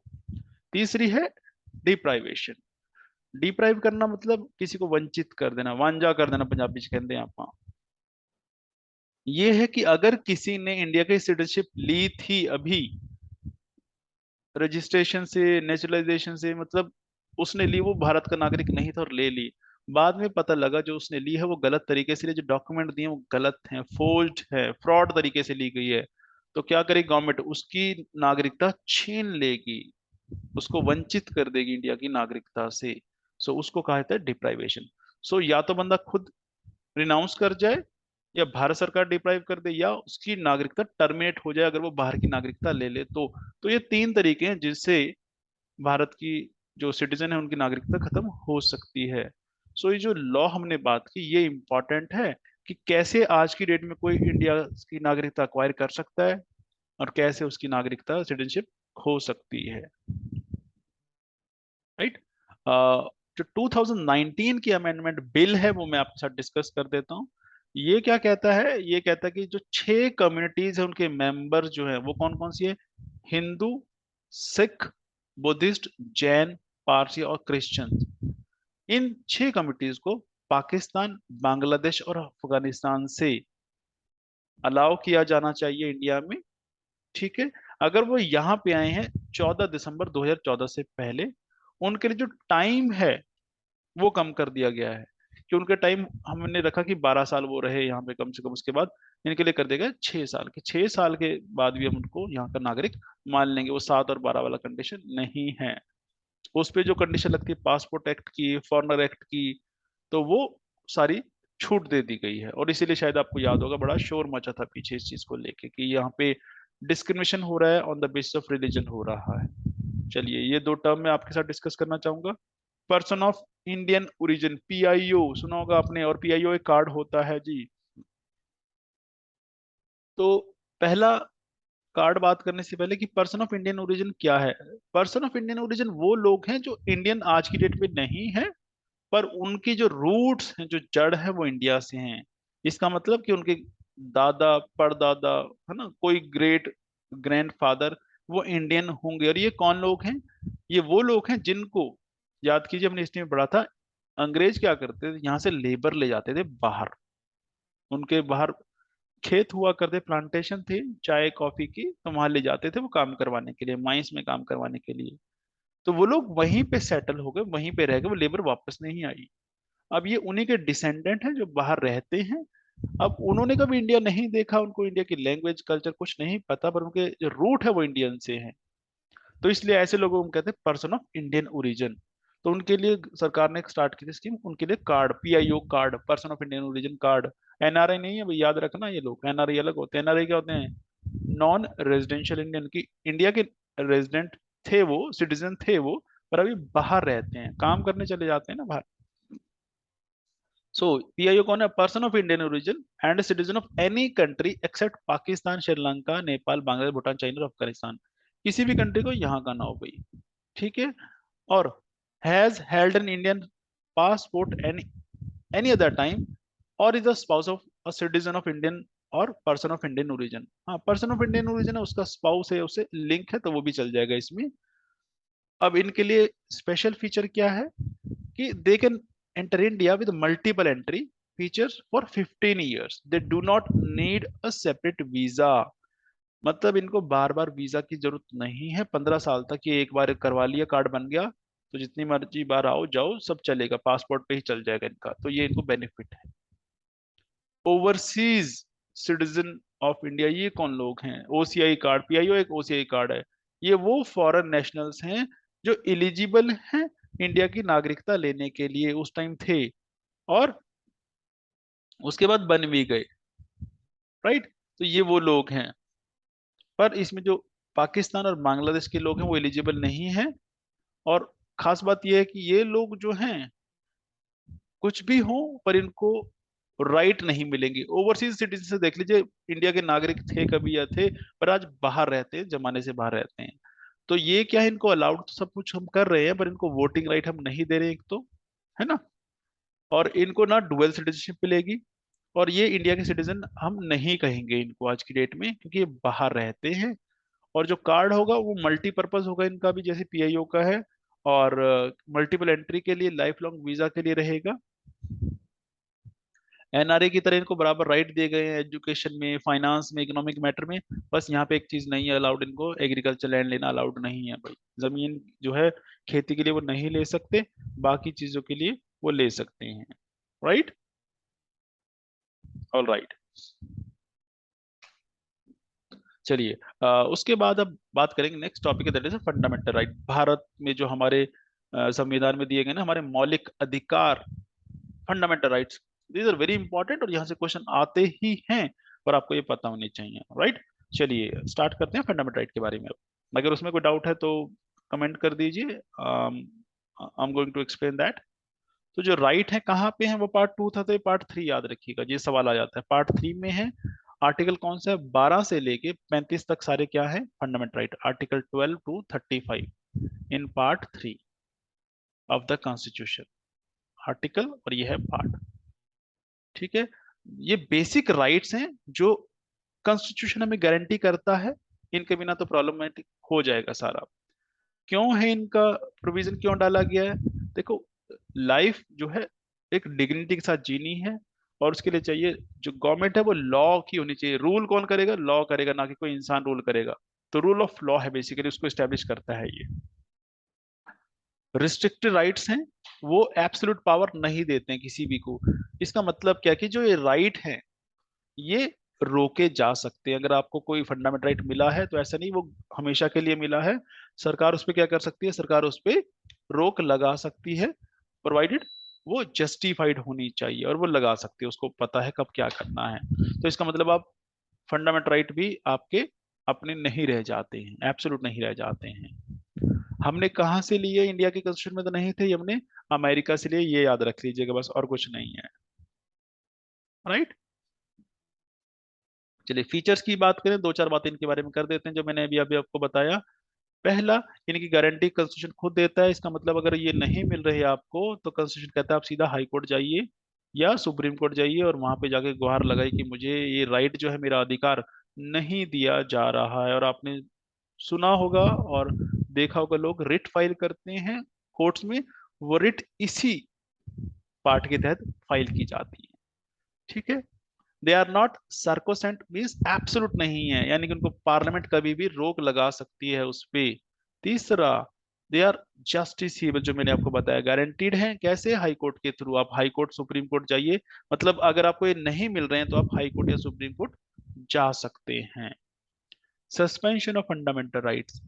तीसरी है डिप्राइवेशन। डिप्राइव करना मतलब किसी को वंचित कर देना, वांझा कर देना पंजाबी ਚ कहते हैं आप। ये है कि अगर किसी ने इंडिया की सिटीजनशिप ली थी अभी, रजिस्ट्रेशन से, नेचुरलाइजेशन से, मतलब उसने ली, वो भारत का नागरिक नहीं था और ले ली, बाद में पता लगा जो उसने ली है वो गलत तरीके से ली, जो डॉक्यूमेंट दिए वो गलत हैं, फोर्ज्ड है, फ्रॉड तरीके से ली गई है, तो क्या करेगी गवर्नमेंट, उसकी नागरिकता छीन लेगी, उसको वंचित कर देगी इंडिया की नागरिकता से। सो उसको कहा जाता है डिप्राइवेशन। सो या तो बंदा खुद रिनाउंस कर जाए, या भारत सरकार डिप्राइव कर दे, या उसकी नागरिकता टर्मिनेट हो जाए अगर वो बाहर की नागरिकता ले ले तो ये तीन तरीके हैं जिससे भारत की जो सिटीजन है उनकी नागरिकता खत्म हो सकती है। सो ये जो लॉ हमने बात की ये इंपॉर्टेंट है कि कैसे आज की डेट में कोई इंडिया की नागरिकता अक्वायर कर सकता है, और कैसे उसकी नागरिकता सिटीजनशिप खो सकती है। राइट। जो 2019 की अमेंडमेंट बिल है वो मैं आपके साथ डिस्कस कर देता हूँ। ये क्या कहता है, ये कहता है कि जो 6 कम्युनिटीज है उनके मेंबर जो है वो कौन कौन सी है, हिंदू, सिख, बुद्धिस्ट, जैन, पारसी और क्रिश्चियन। इन 6 कम्युनिटीज को पाकिस्तान, बांग्लादेश और अफगानिस्तान से अलाउ किया जाना चाहिए इंडिया में। ठीक है। अगर वो यहाँ पे आए हैं 14 दिसंबर 2014 से पहले, उनके लिए जो टाइम है वो कम कर दिया गया है, कि उनका टाइम हमने रखा कि 12 साल वो रहे यहाँ पे कम से कम, उसके बाद इनके लिए कर देगा 6 साल के, 6 साल के बाद भी हम उनको यहाँ का नागरिक मान लेंगे। वो 7 और 12 वाला कंडीशन नहीं है। उस पे जो कंडीशन लगती है पासपोर्ट एक्ट की, फॉरनर एक्ट की, तो वो सारी छूट दे दी गई है। और इसीलिए शायद आपको याद होगा बड़ा शोर मचा था पीछे इस चीज को लेके कि यहाँ पे डिस्क्रिमिनेशन हो रहा है, on the basis of religion हो रहा है। चलिए ये दो टर्म मैं आपके साथ डिस्कस करना चाहूंगा। Person of Indian origin, PIO सुना होगा आपने, और पीआईओ एक कार्ड होता है जी। तो पहला कार्ड बात करने से पहले कि पर्सन ऑफ इंडियन ओरिजिन क्या है। पर्सन ऑफ इंडियन ओरिजिन वो लोग हैं जो इंडियन आज की डेट में नहीं है, पर उनकी जो रूट्स हैं, जो जड़ है वो इंडिया से हैं। इसका मतलब कि उनके दादा, परदादा, है ना, कोई ग्रेट ग्रैंडफादर वो इंडियन होंगे। और ये कौन लोग हैं, ये वो लोग हैं जिनको, याद कीजिए हमने हिस्ट्री में पढ़ा था, अंग्रेज क्या करते थे, यहाँ से लेबर ले जाते थे बाहर, उनके बाहर खेत हुआ करते, प्लांटेशन थे चाय कॉफी की, तो वहां ले जाते थे वो काम करवाने के लिए, माइंस में काम करवाने के लिए। तो वो लोग वहीं पे सेटल हो गए, वहीं पे रह गए, वो लेबर वापस नहीं आई। अब ये उन्हीं के डिसेंडेंट हैं जो बाहर रहते हैं। अब उन्होंने कभी इंडिया नहीं देखा, उनको इंडिया की लैंग्वेज कल्चर कुछ नहीं पता, पर उनके जो रूट है वो इंडियन से है। तो इसलिए ऐसे लोगों को हम कहते हैं पर्सन ऑफ इंडियन ओरिजिन। तो उनके लिए सरकार ने स्टार्ट की थी स्कीम, उनके लिए card, PIO card, person of Indian origin card. NRI नहीं है भाई, याद रखना, ये लोग एनआरआई अलग होते हैं। एनआरआई क्या होते हैं, नॉन रेजिडेंशियल इंडियन, की इंडिया के रेजिडेंट थे वो, सिटीजन थे वो, पर अभी बाहर रहते हैं, काम करने चले जाते हैं ना बाहर। सो पीआईओ कौन है, person of Indian origin and citizen of any country accept Pakistan, Sri Lanka, Nepal, Bangladesh, Bhutan, China और अफगानिस्तान। किसी भी कंट्री को यहाँ का ना हो भाई। ठीक है। और has held an Indian passport any other time, और is the spouse of a citizen of Indian और पर्सन ऑफ इंडियन ओरिजिन। हाँ, पर्सन ऑफ इंडियन ओरिजिन है, उसका स्पाउस है, उससे लिंक है, तो वो भी चल जाएगा इसमें। अब इनके लिए स्पेशल फीचर क्या है कि they can enter India with multiple entry features for 15 years, they do not need a separate visa. मतलब इनको बार बार वीजा की जरूरत नहीं है, 15 साल तक ये एक बार करवा लिया, कार्ड बन गया, तो जितनी मर्जी बार आओ जाओ सब चलेगा, पासपोर्ट पे ही चल जाएगा इनका, तो ये इनको बेनिफिट है। ओवरसीज सिटीजन ऑफ इंडिया, ये कौन लोग हैं? ओसीआई कार्ड, पीआईओ एक ओसीआई कार्ड है। ये वो फॉरेन नेशनल्स हैं जो एलिजिबल हैं इंडिया की नागरिकता लेने के लिए उस टाइम थे, और उसके बाद बन भी गए, राइट? तो ये वो लोग हैं। पर इसमें जो पाकिस्तान और बांग्लादेश के लोग हैं वो एलिजिबल नहीं है। और खास बात यह है कि ये लोग जो हैं कुछ भी हो, पर इनको राइट नहीं मिलेंगे। ओवरसीज सिटीजन से देख लीजिए, इंडिया के नागरिक थे कभी या थे, पर आज बाहर रहते हैं, जमाने से बाहर रहते हैं। तो ये क्या है, इनको अलाउड तो सब कुछ हम कर रहे हैं, पर इनको वोटिंग राइट हम नहीं दे रहे हैं, एक तो, है ना? और इनको ना डुअल सिटीजनशिप मिलेगी, और ये इंडिया के सिटीजन हम नहीं कहेंगे इनको आज की डेट में, क्योंकि ये बाहर रहते हैं। और जो कार्ड होगा वो मल्टीपर्पज होगा इनका भी, जैसे पीआईओ का है, और मल्टीपल एंट्री के लिए, लाइफ लॉन्ग वीजा के लिए रहेगा। एनआरए की तरह इनको बराबर राइट दिए गए हैं एजुकेशन में, फाइनेंस में, इकोनॉमिक मैटर में। बस यहाँ पे एक चीज नहीं है अलाउड, इनको एग्रीकल्चर लैंड लेना अलाउड नहीं है भाई। जमीन जो है खेती के लिए वो नहीं ले सकते, बाकी चीजों के लिए वो ले सकते हैं। Right, all right. चलिए, उसके बाद अब बात करेंगे, नेक्स्ट टॉपिक है that is fundamental right. Bharat में जो हमारे संविधान में दिए गए ना हमारे मौलिक अधिकार, fundamental rights, these are very important, और यहाँ से क्वेश्चन आते ही हैं, और आपको ये पता होनी चाहिए, राइट? चलिए स्टार्ट करते हैं फंडामेंटल राइट के बारे में। अगर उसमें कोई डाउट है तो कमेंट कर दीजिए, I am going to explain that. तो जो राइट है कहाँ पे है, वो पार्ट 2 था, तो ये पार्ट 3 याद रखिएगा, ये सवाल आ जाता है। पार्ट 3 में है आर्टिकल कौन सा है, 12 से लेके 35 तक सारे क्या है, fundamental right, article 12 to 35 in part 3 of the constitution, article, और ये है पार्ट। ठीक है, ये बेसिक राइट्स हैं जो कॉन्स्टिट्यूशन हमें गारंटी करता है। इनके बिना तो प्रॉब्लमेटिक हो जाएगा सारा। क्यों है इनका प्रोविजन, क्यों डाला गया है? देखो, लाइफ जो है एक डिग्निटी के साथ जीनी है, और उसके लिए चाहिए, जो गवर्नमेंट है वो लॉ की होनी चाहिए। रूल कौन करेगा? लॉ करेगा, ना कि कोई इंसान रूल करेगा। तो रूल ऑफ लॉ है बेसिकली, उसको एस्टेब्लिश करता है ये। रिस्ट्रिक्टेड राइट्स हैं, वो एब्सोल्यूट पावर नहीं देते हैं किसी भी को। इसका मतलब क्या कि जो ये राइट है ये रोके जा सकते हैं। अगर आपको कोई फंडामेंटल राइट मिला है तो ऐसा नहीं वो हमेशा के लिए मिला है। सरकार उस पर क्या कर सकती है, सरकार उस पर रोक लगा सकती है, प्रोवाइडेड वो जस्टिफाइड होनी चाहिए, और वो लगा सकती है, उसको पता है कब क्या करना है। तो इसका मतलब आप फंडामेंटल राइट भी आपके अपने नहीं रह जाते हैं, एब्सोल्यूट नहीं रह जाते हैं। हमने कहाँ से लिए, इंडिया के कॉन्स्टिट्यूशन में तो नहीं थे, हमने अमेरिका से लिए, ये याद रख लीजिएगा बस, और कुछ नहीं है। राइट, चलिए फीचर्स की बात करें, दो चार बातें इनके बारे में कर देते हैं जो मैंने अभी अभी आपको बताया। पहला, इनकी गारंटी कॉन्स्टिट्यूशन खुद देता है। इसका मतलब अगर ये नहीं मिल रही है आपको, तो कॉन्स्टिट्यूशन कहता है आप सीधा हाई कोर्ट जाइए या सुप्रीम कोर्ट जाइए, और वहां पे जाके गुहार लगाई कि मुझे ये राइट जो है, मेरा अधिकार नहीं दिया जा रहा है। और आपने सुना होगा और देखा होगा, लोग रिट फाइल करते हैं कोर्ट्स में, वो रिट इसी पार्ट के तहत फाइल की जाती है। ठीक है, they are not sacrosanct, means absolute नहीं है, यानी कि उनको पार्लियामेंट कभी भी रोक लगा सकती है उस पे। तीसरा, दे आर जस्टिसेबल, जो मैंने आपको बताया, गारंटीड है। कैसे? हाई कोर्ट के थ्रू। आप हाई कोर्ट सुप्रीम कोर्ट जाइए, मतलब अगर आपको ये नहीं मिल रहे हैं तो आप हाई कोर्ट या सुप्रीम कोर्ट जा सकते हैं। सस्पेंशन ऑफ फंडामेंटल राइट्स,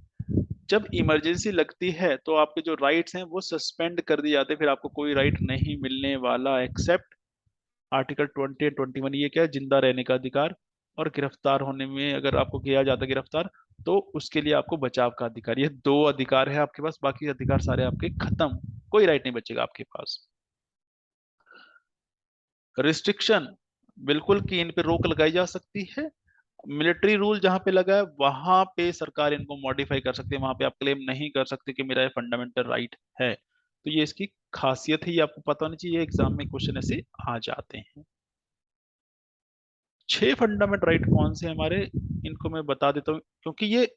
जब इमरजेंसी लगती है तो आपके जो राइट्स हैं वो सस्पेंड कर दिए जाते हैं, फिर आपको कोई राइट नहीं मिलने वाला, एक्सेप्ट आर्टिकल 20 एंड 21। ये क्या है? जिंदा रहने का अधिकार, और गिरफ्तार होने में अगर आपको किया जाता है गिरफ्तार, तो उसके लिए आपको बचाव का अधिकार। ये दो अधिकार है आपके पास, बाकी अधिकार सारे आपके खत्म, कोई राइट नहीं बचेगा आपके पास। रिस्ट्रिक्शन, बिल्कुल कि इन पे रोक लगाई जा सकती है। मिलिट्री रूल जहां पे लगा है वहां पे सरकार इनको मॉडिफाई कर सकती है, वहां पे आप क्लेम नहीं कर सकते कि मेरा ये फंडामेंटल राइट है। तो ये इसकी खासियत है, ये आपको पता होनी चाहिए, एग्जाम में क्वेश्चन ऐसे आ जाते हैं। 6 फंडामेंटल राइट कौन से हैं हमारे, इनको मैं बता देता हूँ, क्योंकि ये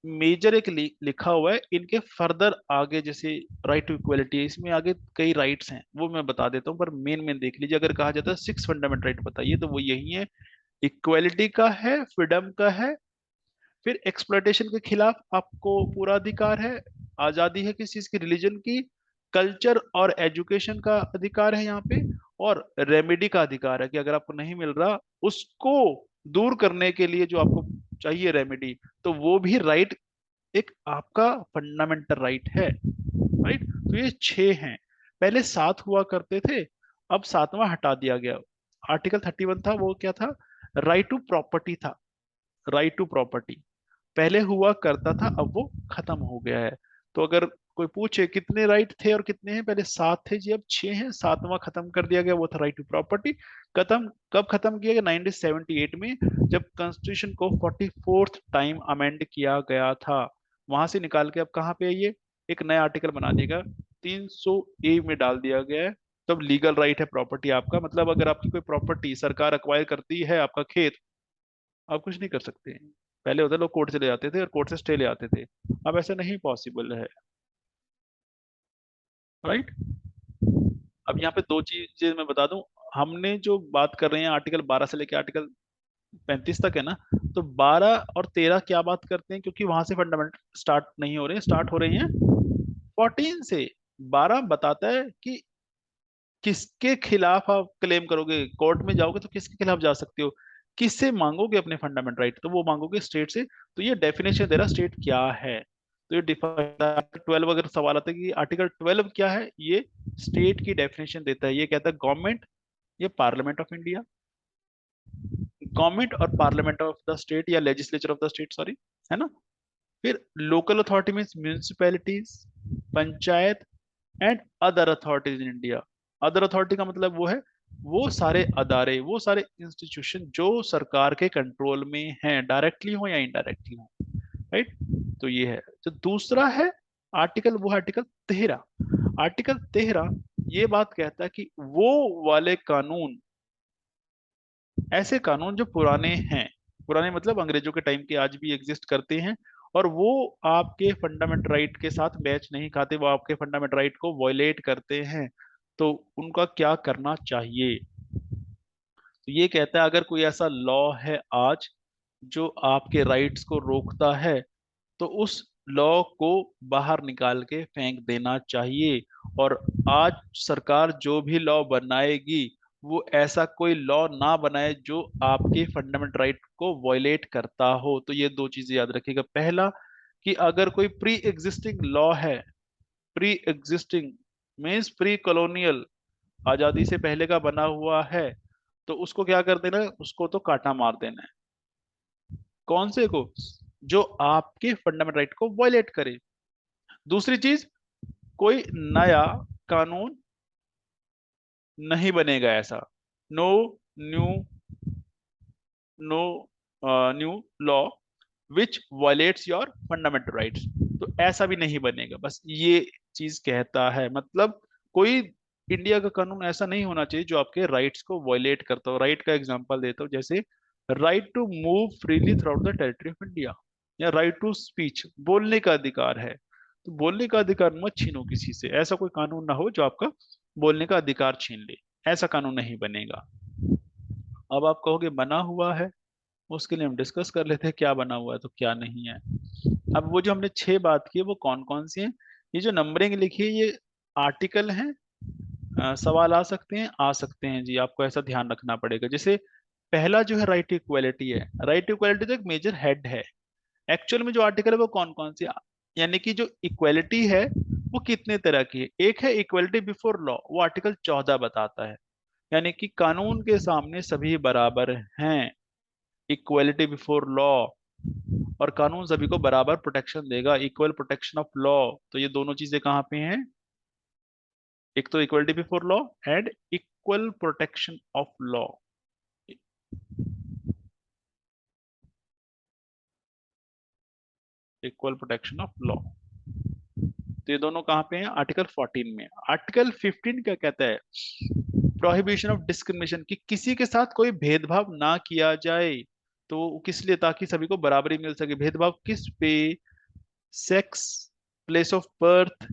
मेजर एक लिखा हुआ है। इनके फर्दर आगे जैसे राइट टू इक्वलिटी है, इसमें आगे कई राइट्स हैं, वो मैं बता देता हूँ, पर मेन मेन देख लीजिए। अगर कहा जाता है 6 फंडामेंटल राइट बताइए, तो वो यही है। इक्वलिटी का है, फ्रीडम का है, फिर एक्सप्लॉयटेशन के खिलाफ आपको पूरा अधिकार है, आजादी है किसी चीज की, रिलीजन की, कल्चर और एजुकेशन का अधिकार है यहाँ पे, और रेमेडी का अधिकार है कि अगर आपको नहीं मिल रहा उसको दूर करने के लिए जो आपको चाहिए रेमेडी, तो वो भी राइट एक आपका फंडामेंटल राइट है। राइट, तो ये 6 हैं। पहले 7 हुआ करते थे, अब 7वां हटा दिया गया। आर्टिकल 31 था, वो क्या था? राइट टू प्रॉपर्टी था। राइट टू प्रॉपर्टी पहले हुआ करता था, अब वो खत्म हो गया है। तो अगर कोई पूछे कितने राइट थे और कितने हैं, पहले 7 थे जी, अब 6 हैं। 7वां खत्म कर दिया गया, वो था राइट टू प्रॉपर्टी। खत्म कब खत्म किया गया? 1978 में, जब कॉन्स्टिट्यूशन को 44th टाइम अमेंड किया गया था। वहां से निकाल के अब कहाँ पे है ये? एक नया आर्टिकल बना देगा, 300A में डाल दिया गया है। तब लीगल राइट है प्रॉपर्टी आपका, मतलब अगर आपकी कोई प्रॉपर्टी सरकार अक्वायर करती है, आपका खेत, आप कुछ नहीं कर सकते। पहले होता लोग कोर्ट चले जाते थे और कोर्ट से स्टे ले आते थे, अब ऐसा नहीं पॉसिबल है। राइट। अब यहाँ पे दो चीजें मैं बता दूं। हमने जो बात कर रहे हैं आर्टिकल 12 से लेकर आर्टिकल 35 तक है ना, तो 12 और 13 क्या बात करते हैं, क्योंकि वहां से फंडामेंटल स्टार्ट नहीं हो रहे हैं, स्टार्ट हो रहे हैं 14 से। 12 बताता है कि किसके खिलाफ आप क्लेम करोगे, कोर्ट में जाओगे तो किसके खिलाफ जा सकते हो, किससे मांगोगे अपने फंडामेंटल राइट, तो वो मांगोगे स्टेट से। तो ये डेफिनेशन दे रहा स्टेट क्या है। तो ये डिफाइन 12, अगर सवाल आता है कि आर्टिकल 12 क्या है, ये स्टेट की डेफिनेशन देता है। ये कहता है गवर्नमेंट, ये पार्लियामेंट ऑफ इंडिया, गवर्नमेंट और पार्लियामेंट ऑफ द स्टेट या legislature of the state, sorry, है ना। फिर local authority means municipalities, panchayat and other authorities in India. Other authority का मतलब वो है, वो सारे अदारे, वो सारे इंस्टीट्यूशन जो सरकार के कंट्रोल में हैं, डायरेक्टली हो या इनडायरेक्टली हो। राइट। तो ये है। जो दूसरा है आर्टिकल, वो है आर्टिकल 13। आर्टिकल 13 ये बात कहता है कि वो वाले कानून, ऐसे कानून जो पुराने हैं, पुराने मतलब अंग्रेजों के टाइम के, आज भी एग्जिस्ट करते हैं, और वो आपके फंडामेंटल राइट के साथ मैच नहीं खाते, वो आपके फंडामेंटल राइट को वॉयलेट करते हैं, तो उनका क्या करना चाहिए। तो ये कहता है अगर कोई ऐसा लॉ है आज जो आपके राइट्स को रोकता है, तो उस लॉ को बाहर निकाल के फेंक देना चाहिए। और आज सरकार जो भी लॉ बनाएगी, वो ऐसा कोई लॉ ना बनाए जो आपके फंडामेंटल राइट को वॉयलेट करता हो। तो ये दो चीजें याद रखिएगा। पहला, कि अगर कोई प्री एग्जिस्टिंग लॉ है, pre existing means pre colonial, आजादी से पहले का बना हुआ है, तो उसको क्या कर देना है, उसको तो काटा मार देना है। कौन से को? जो आपके फंडामेंटल राइट को वायलेट करे। दूसरी चीज, कोई नया कानून नहीं बनेगा ऐसा। No new, no new law which violates your fundamental rights. तो ऐसा भी नहीं बनेगा, बस ये चीज कहता है। मतलब कोई इंडिया का कानून ऐसा नहीं होना चाहिए जो आपके राइट्स को वायलेट करता हो। राइट का एग्जांपल देता हूँ, जैसे right to move freely throughout the territory of India, या राइट टू स्पीच, बोलने का अधिकार है। तो बोलने का अधिकार मत छीनो किसी से, ऐसा कोई कानून ना हो जो आपका बोलने का अधिकार छीन ले, ऐसा कानून नहीं बनेगा। अब आप कहोगे बना हुआ है, उसके लिए हम डिस्कस कर लेते हैं क्या बना हुआ है तो क्या नहीं है। अब वो जो हमने 6 बात की है, वो कौन कौन सी हैं? ये जो नंबरिंग लिखी है, ये आर्टिकल हैं। सवाल आ सकते हैं, आ सकते हैं जी, आपको ऐसा ध्यान रखना पड़ेगा। जैसे पहला जो है राइट टू इक्वलिटी है। राइट टू इक्वलिटी तो एक मेजर हेड है। एक्चुअल में जो आर्टिकल है वो कौन कौन सी, यानी कि जो इक्वलिटी है वो कितने तरह की है। एक है इक्वलिटी बिफोर लॉ, वो आर्टिकल 14 बताता है, यानी कि कानून के सामने सभी बराबर हैं, इक्वलिटी बिफोर लॉ। और कानून सभी को बराबर प्रोटेक्शन देगा, इक्वल प्रोटेक्शन ऑफ लॉ। तो ये दोनों चीजें कहाँ पे हैं? एक तो equality before law and equal protection of law. Equal protection of law, तो ये दोनों कहाँ पे हैं? आर्टिकल 14 में। आर्टिकल 15 क्या कहता है? प्रोहिबिशन ऑफ डिस्क्रिमिनेशन, कि किसी के साथ कोई भेदभाव ना किया जाए। तो किस लिए? ताकि सभी को बराबरी मिल सके। भेदभाव किस पे? Sex, place of birth,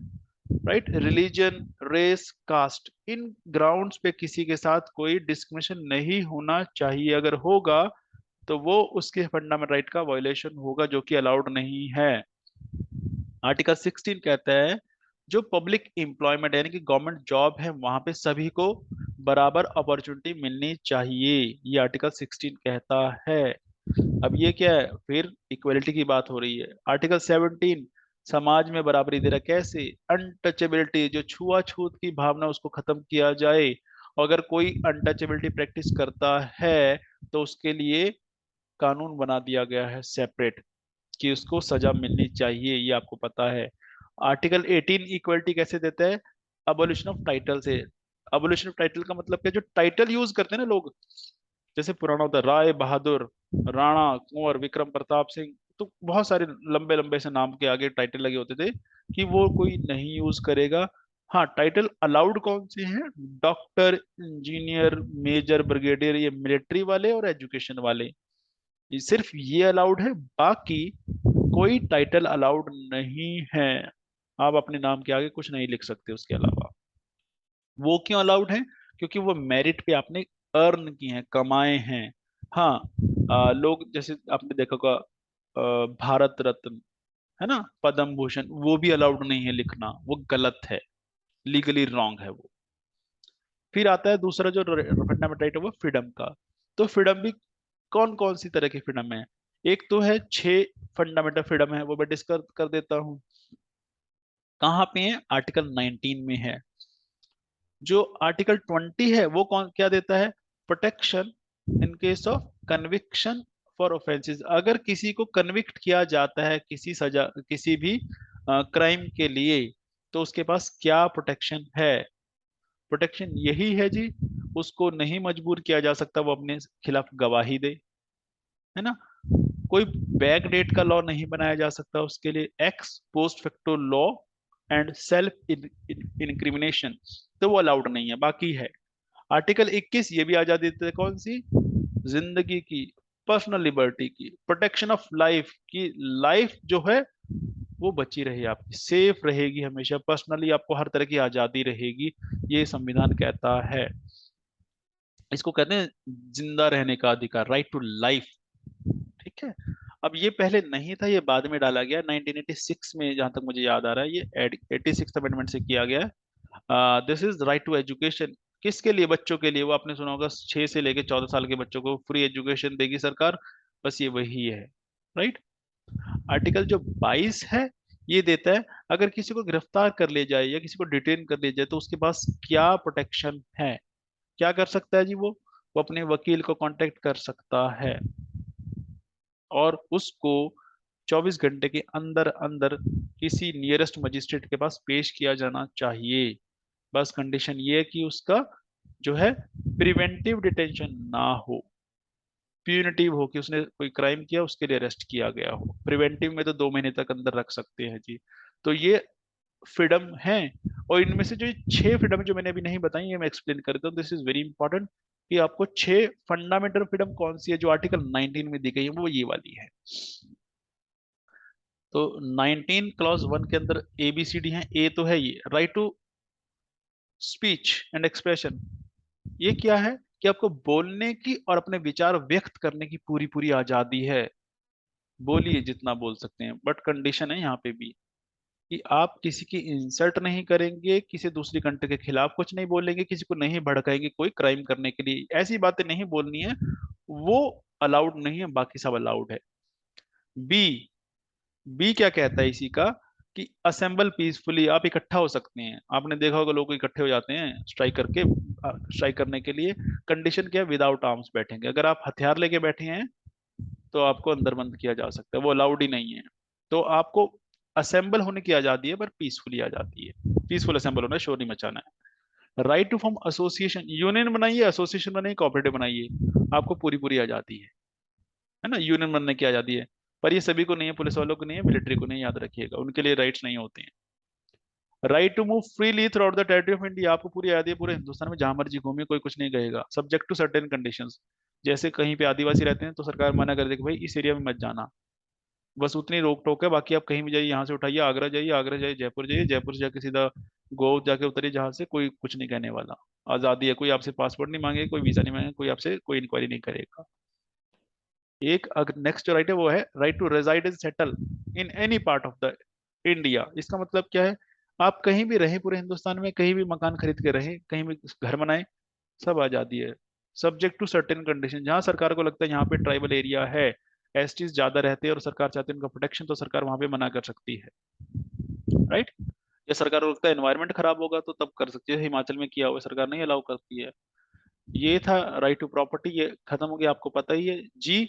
right, religion, race, caste, in grounds पे किसी के साथ कोई डिस्क्रिमिनेशन नहीं होना चाहिए। अगर होगा तो वो उसके फंडामेंटल राइट का वायलेशन होगा, जो कि अलाउड नहीं है। आर्टिकल 16 कहता है जो पब्लिक एम्प्लॉयमेंट यानी कि गवर्नमेंट जॉब है वहां पे सभी को बराबर अपॉर्चुनिटी मिलनी चाहिए, ये आर्टिकल 16 कहता है। अब ये क्या है, फिर इक्वलिटी की बात हो रही है। आर्टिकल 17 समाज में बराबरी दे रहा है, कैसे? अनटचेबिलिटी, जो छुआछूत की भावना उसको खत्म किया जाए। अगर कोई अनटचेबिलिटी प्रैक्टिस करता है तो उसके लिए कानून बना दिया गया है सेपरेट, कि उसको सजा मिलनी चाहिए, ये आपको पता है। आर्टिकल 18 इक्वलिटी कैसे देता है? अबोलिशन ऑफ टाइटल से। अबोलिशन ऑफ टाइटल का मतलब क्या? जो टाइटल यूज करते हैं ना लोग, जैसे पुराना होता है राय बहादुर, राणा कुंवर, विक्रम प्रताप सिंह, तो बहुत सारे लंबे लंबे से नाम के आगे टाइटल लगे होते थे, कि वो कोई नहीं यूज करेगा। हाँ, टाइटल अलाउड कौन से हैं? डॉक्टर, इंजीनियर, मेजर, ब्रिगेडियर, ये मिलिट्री वाले और एजुकेशन वाले, ये सिर्फ ये अलाउड है, बाकी कोई टाइटल अलाउड नहीं है। आप अपने नाम के आगे कुछ नहीं लिख सकते उसके अलावा। वो क्यों अलाउड है? क्योंकि वो मेरिट पे आपने अर्न किए हैं, कमाए हैं। हाँ, लोग जैसे आपने देखा होगा, भारत रत्न, है ना, पद्म भूषण, वो भी अलाउड नहीं है लिखना, वो गलत है, लीगली रॉन्ग है वो। फिर आता है दूसरा जो फंडामेंटल राइट है, वो फ्रीडम का। तो फ्रीडम भी कौन कौन सी तरह की फ्रीडम है? एक तो है 6 फंडामेंटल फ्रीडम है, वो मैं डिस्कस कर देता हूँ। कहाँ पे है? आर्टिकल 19 में है। जो आर्टिकल 20 है वो कौन क्या देता है? Protection in case of conviction for offences. अगर किसी को कन्विक्ट किया जाता है किसी सजा, किसी भी क्राइम के लिए, तो उसके पास क्या प्रोटेक्शन है? प्रोटेक्शन यही है जी, उसको नहीं मजबूर किया जा सकता वो अपने खिलाफ गवाही दे, है ना। कोई बैक डेट का लॉ नहीं बनाया जा सकता उसके लिए, x post facto law and self incrimination, तो वो अलाउड नहीं है, बाकी है। आर्टिकल 21 ये भी आजादी देता है, कौन सी? जिंदगी की, पर्सनल लिबर्टी की, प्रोटेक्शन ऑफ लाइफ की, लाइफ जो है वो बची रहे, आपकी सेफ रहेगी हमेशा, पर्सनली आपको हर तरह की आजादी रहेगी, ये संविधान कहता है। इसको कहते हैं जिंदा रहने का अधिकार, राइट टू लाइफ। ठीक है। अब ये पहले नहीं था, ये बाद में डाला गया 1986 में, जहां तक मुझे याद आ रहा है, ये 86 अमेंडमेंट से किया गया है। This is right to education. किसके लिए? बच्चों के लिए। वो आपने सुना होगा 6 से लेके 14 साल के बच्चों को फ्री एजुकेशन देगी सरकार, बस ये वही है, राइट। आर्टिकल जो 22 है, ये देता है अगर किसी को गिरफ्तार कर लिया जाए या किसी को डिटेन कर लिया जाए तो उसके पास क्या प्रोटेक्शन है, क्या कर सकता है जी वो अपने वकील को कांटेक्ट कर सकता है, और उसको 24 घंटे के अंदर अंदर किसी नियरेस्ट मजिस्ट्रेट के पास पेश किया जाना चाहिए। बस कंडीशन ये है कि उसका जो है प्रिवेंटिव डिटेंशन ना हो, प्यूनिटिव हो कि उसने कोई क्राइम किया उसके लिए अरेस्ट किया गया हो। प्रिवेंटिव में तो 2 महीने तक अंदर रख सकते हैं जी। तो ये फ्रीडम है। और इनमें से जो ये 6 फ्रीडम जो मैंने अभी नहीं बताई, ये मैं एक्सप्लेन कर देता हूँ, दिस इज वेरी इंपॉर्टेंट, कि आपको 6 फंडामेंटल फ्रीडम कौन सी है जो आर्टिकल 19 में दी गई है, वो ये वाली है। तो 19 क्लॉज 1 के अंदर ABCD है। ए तो है ये right to speech and expression. ये क्या है? कि आपको बोलने की और अपने विचार व्यक्त करने की पूरी पूरी आजादी है। बोलिए जितना बोल सकते हैं, बट कंडीशन है यहाँ पे भी, कि आप किसी की इंसल्ट नहीं करेंगे, किसी दूसरी कंट्री के खिलाफ कुछ नहीं बोलेंगे, किसी को नहीं भड़काएंगे कोई क्राइम करने के लिए, ऐसी बातें नहीं बोलनी है, वो अलाउड नहीं है, बाकी सब अलाउड है। बी, बी क्या कहता है इसी का? कि असेंबल पीसफुली, आप इकट्ठा हो सकते हैं। आपने देखा होगा लोग इकट्ठे हो जाते हैं स्ट्राइक करके, स्ट्राइक करने के लिए। कंडीशन क्या है? विदाउट आर्म्स बैठेंगे। अगर आप हथियार लेके बैठे हैं तो आपको अंदर बंद किया जा सकता है, वो अलाउड ही नहीं है। तो आपको असेंबल होने की आजादी है, पर पीसफुली आजादी है, पीसफुल असेंबल होना है, शोर नहीं मचाना है। Right to form association, union बनाइए, एसोसिएशन बनाइए, कोऑपरेटिव बनाइए, आपको पूरी पूरी आजादी है ना, यूनियन बनने की आजादी है। पर ये सभी को नहीं है, पुलिस वालों को नहीं है, मिलिट्री को नहीं, याद रखिएगा, उनके लिए राइट्स नहीं होते हैं। Right to move freely throughout the territory of India, आपको पूरी आजादी है पूरे हिंदुस्तान में, जहां मर्जी घूमिए, कोई कुछ नहीं कहेगा, सब्जेक्ट टू सर्टेन कंडीशंस। जैसे कहीं पे आदिवासी रहते हैं तो सरकार मना कर देगी, भाई इस एरिया में मत जाना, बस उतनी रोक टोक है, बाकी आप कहीं भी जाइए, यहाँ से उठाइए, आगरा जाइए, आगरा जाइए, जयपुर जाइए, जयपुर से जाके सीधा गोवा जाके उतरिए जहाज से, कोई कुछ नहीं कहने वाला। आजादी है, कोई आपसे पासपोर्ट नहीं मांगेगा, कोई वीजा नहीं मांगेगा, कोई आपसे कोई इंक्वायरी नहीं करेगा। एक अगर नेक्स्ट जो राइट है वो है right to reside and settle in any part of the India. इसका मतलब क्या है? आप कहीं भी रहें पूरे हिंदुस्तान में, कहीं भी मकान खरीद के रहें, कहीं भी घर बनाएं, सब आजादी है, सब्जेक्ट टू सर्टेन कंडीशन। जहां सरकार को लगता है यहाँ पे ट्राइबल एरिया है, एसटीज ज्यादा रहते हैं और सरकार चाहती है उनका प्रोटेक्शन, तो सरकार वहां पे मना कर सकती है, राइट। या सरकार को लगता है एनवायरमेंट खराब होगा तो तब कर सकती है, हिमाचल में किया हुआ सरकार नहीं अलाउ करती है। ये था राइट टू प्रॉपर्टी, ये खत्म हो गया, आपको पता ही है। जी,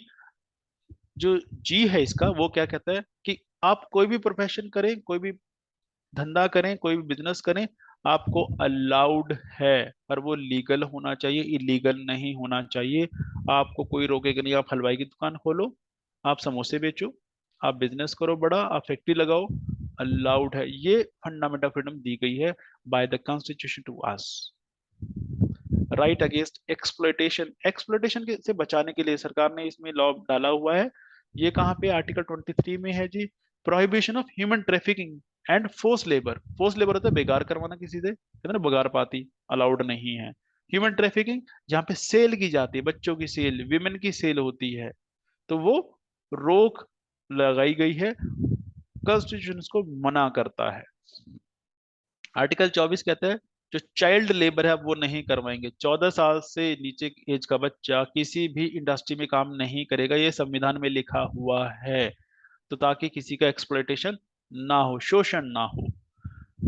जो जी है इसका, वो क्या कहता है कि आप कोई भी प्रोफेशन करें, कोई भी धंधा करें, कोई भी बिजनेस करें, आपको अलाउड है, पर वो लीगल होना चाहिए, इलीगल नहीं होना चाहिए। आपको कोई रोकेगा नहीं, आप हलवाई की दुकान खोलो, आप समोसे बेचो, आप बिजनेस करो बड़ा, आप फैक्ट्री लगाओ, अलाउड है। ये फंडामेंटल फ्रीडम दी गई है by the constitution to us. Right against exploitation, exploitation से बचाने के लिए सरकार ने इसमें लॉ डाला हुआ है। ये कहाँ पे आर्टिकल 23 में है जी। Prohibition of human trafficking and force labour, force labour होता है बेगार करवाना किसी से, कहते हैं ना बगार पाती, अलाउड नहीं है। ह्यूमन ट्रैफिकिंग जहाँ पे सेल की जाती है, बच्चों की सेल, विमेन की सेल होती है, तो वो रोक लगाई गई है, कॉन्स्टिट्यूशन इसको मना करता है। आर्टिकल 24 कहता है जो चाइल्ड लेबर है वो नहीं करवाएंगे, 14 साल से नीचे एज का बच्चा किसी भी इंडस्ट्री में काम नहीं करेगा, ये संविधान में लिखा हुआ है, तो ताकि किसी का एक्सप्लॉयटेशन ना हो, शोषण ना हो।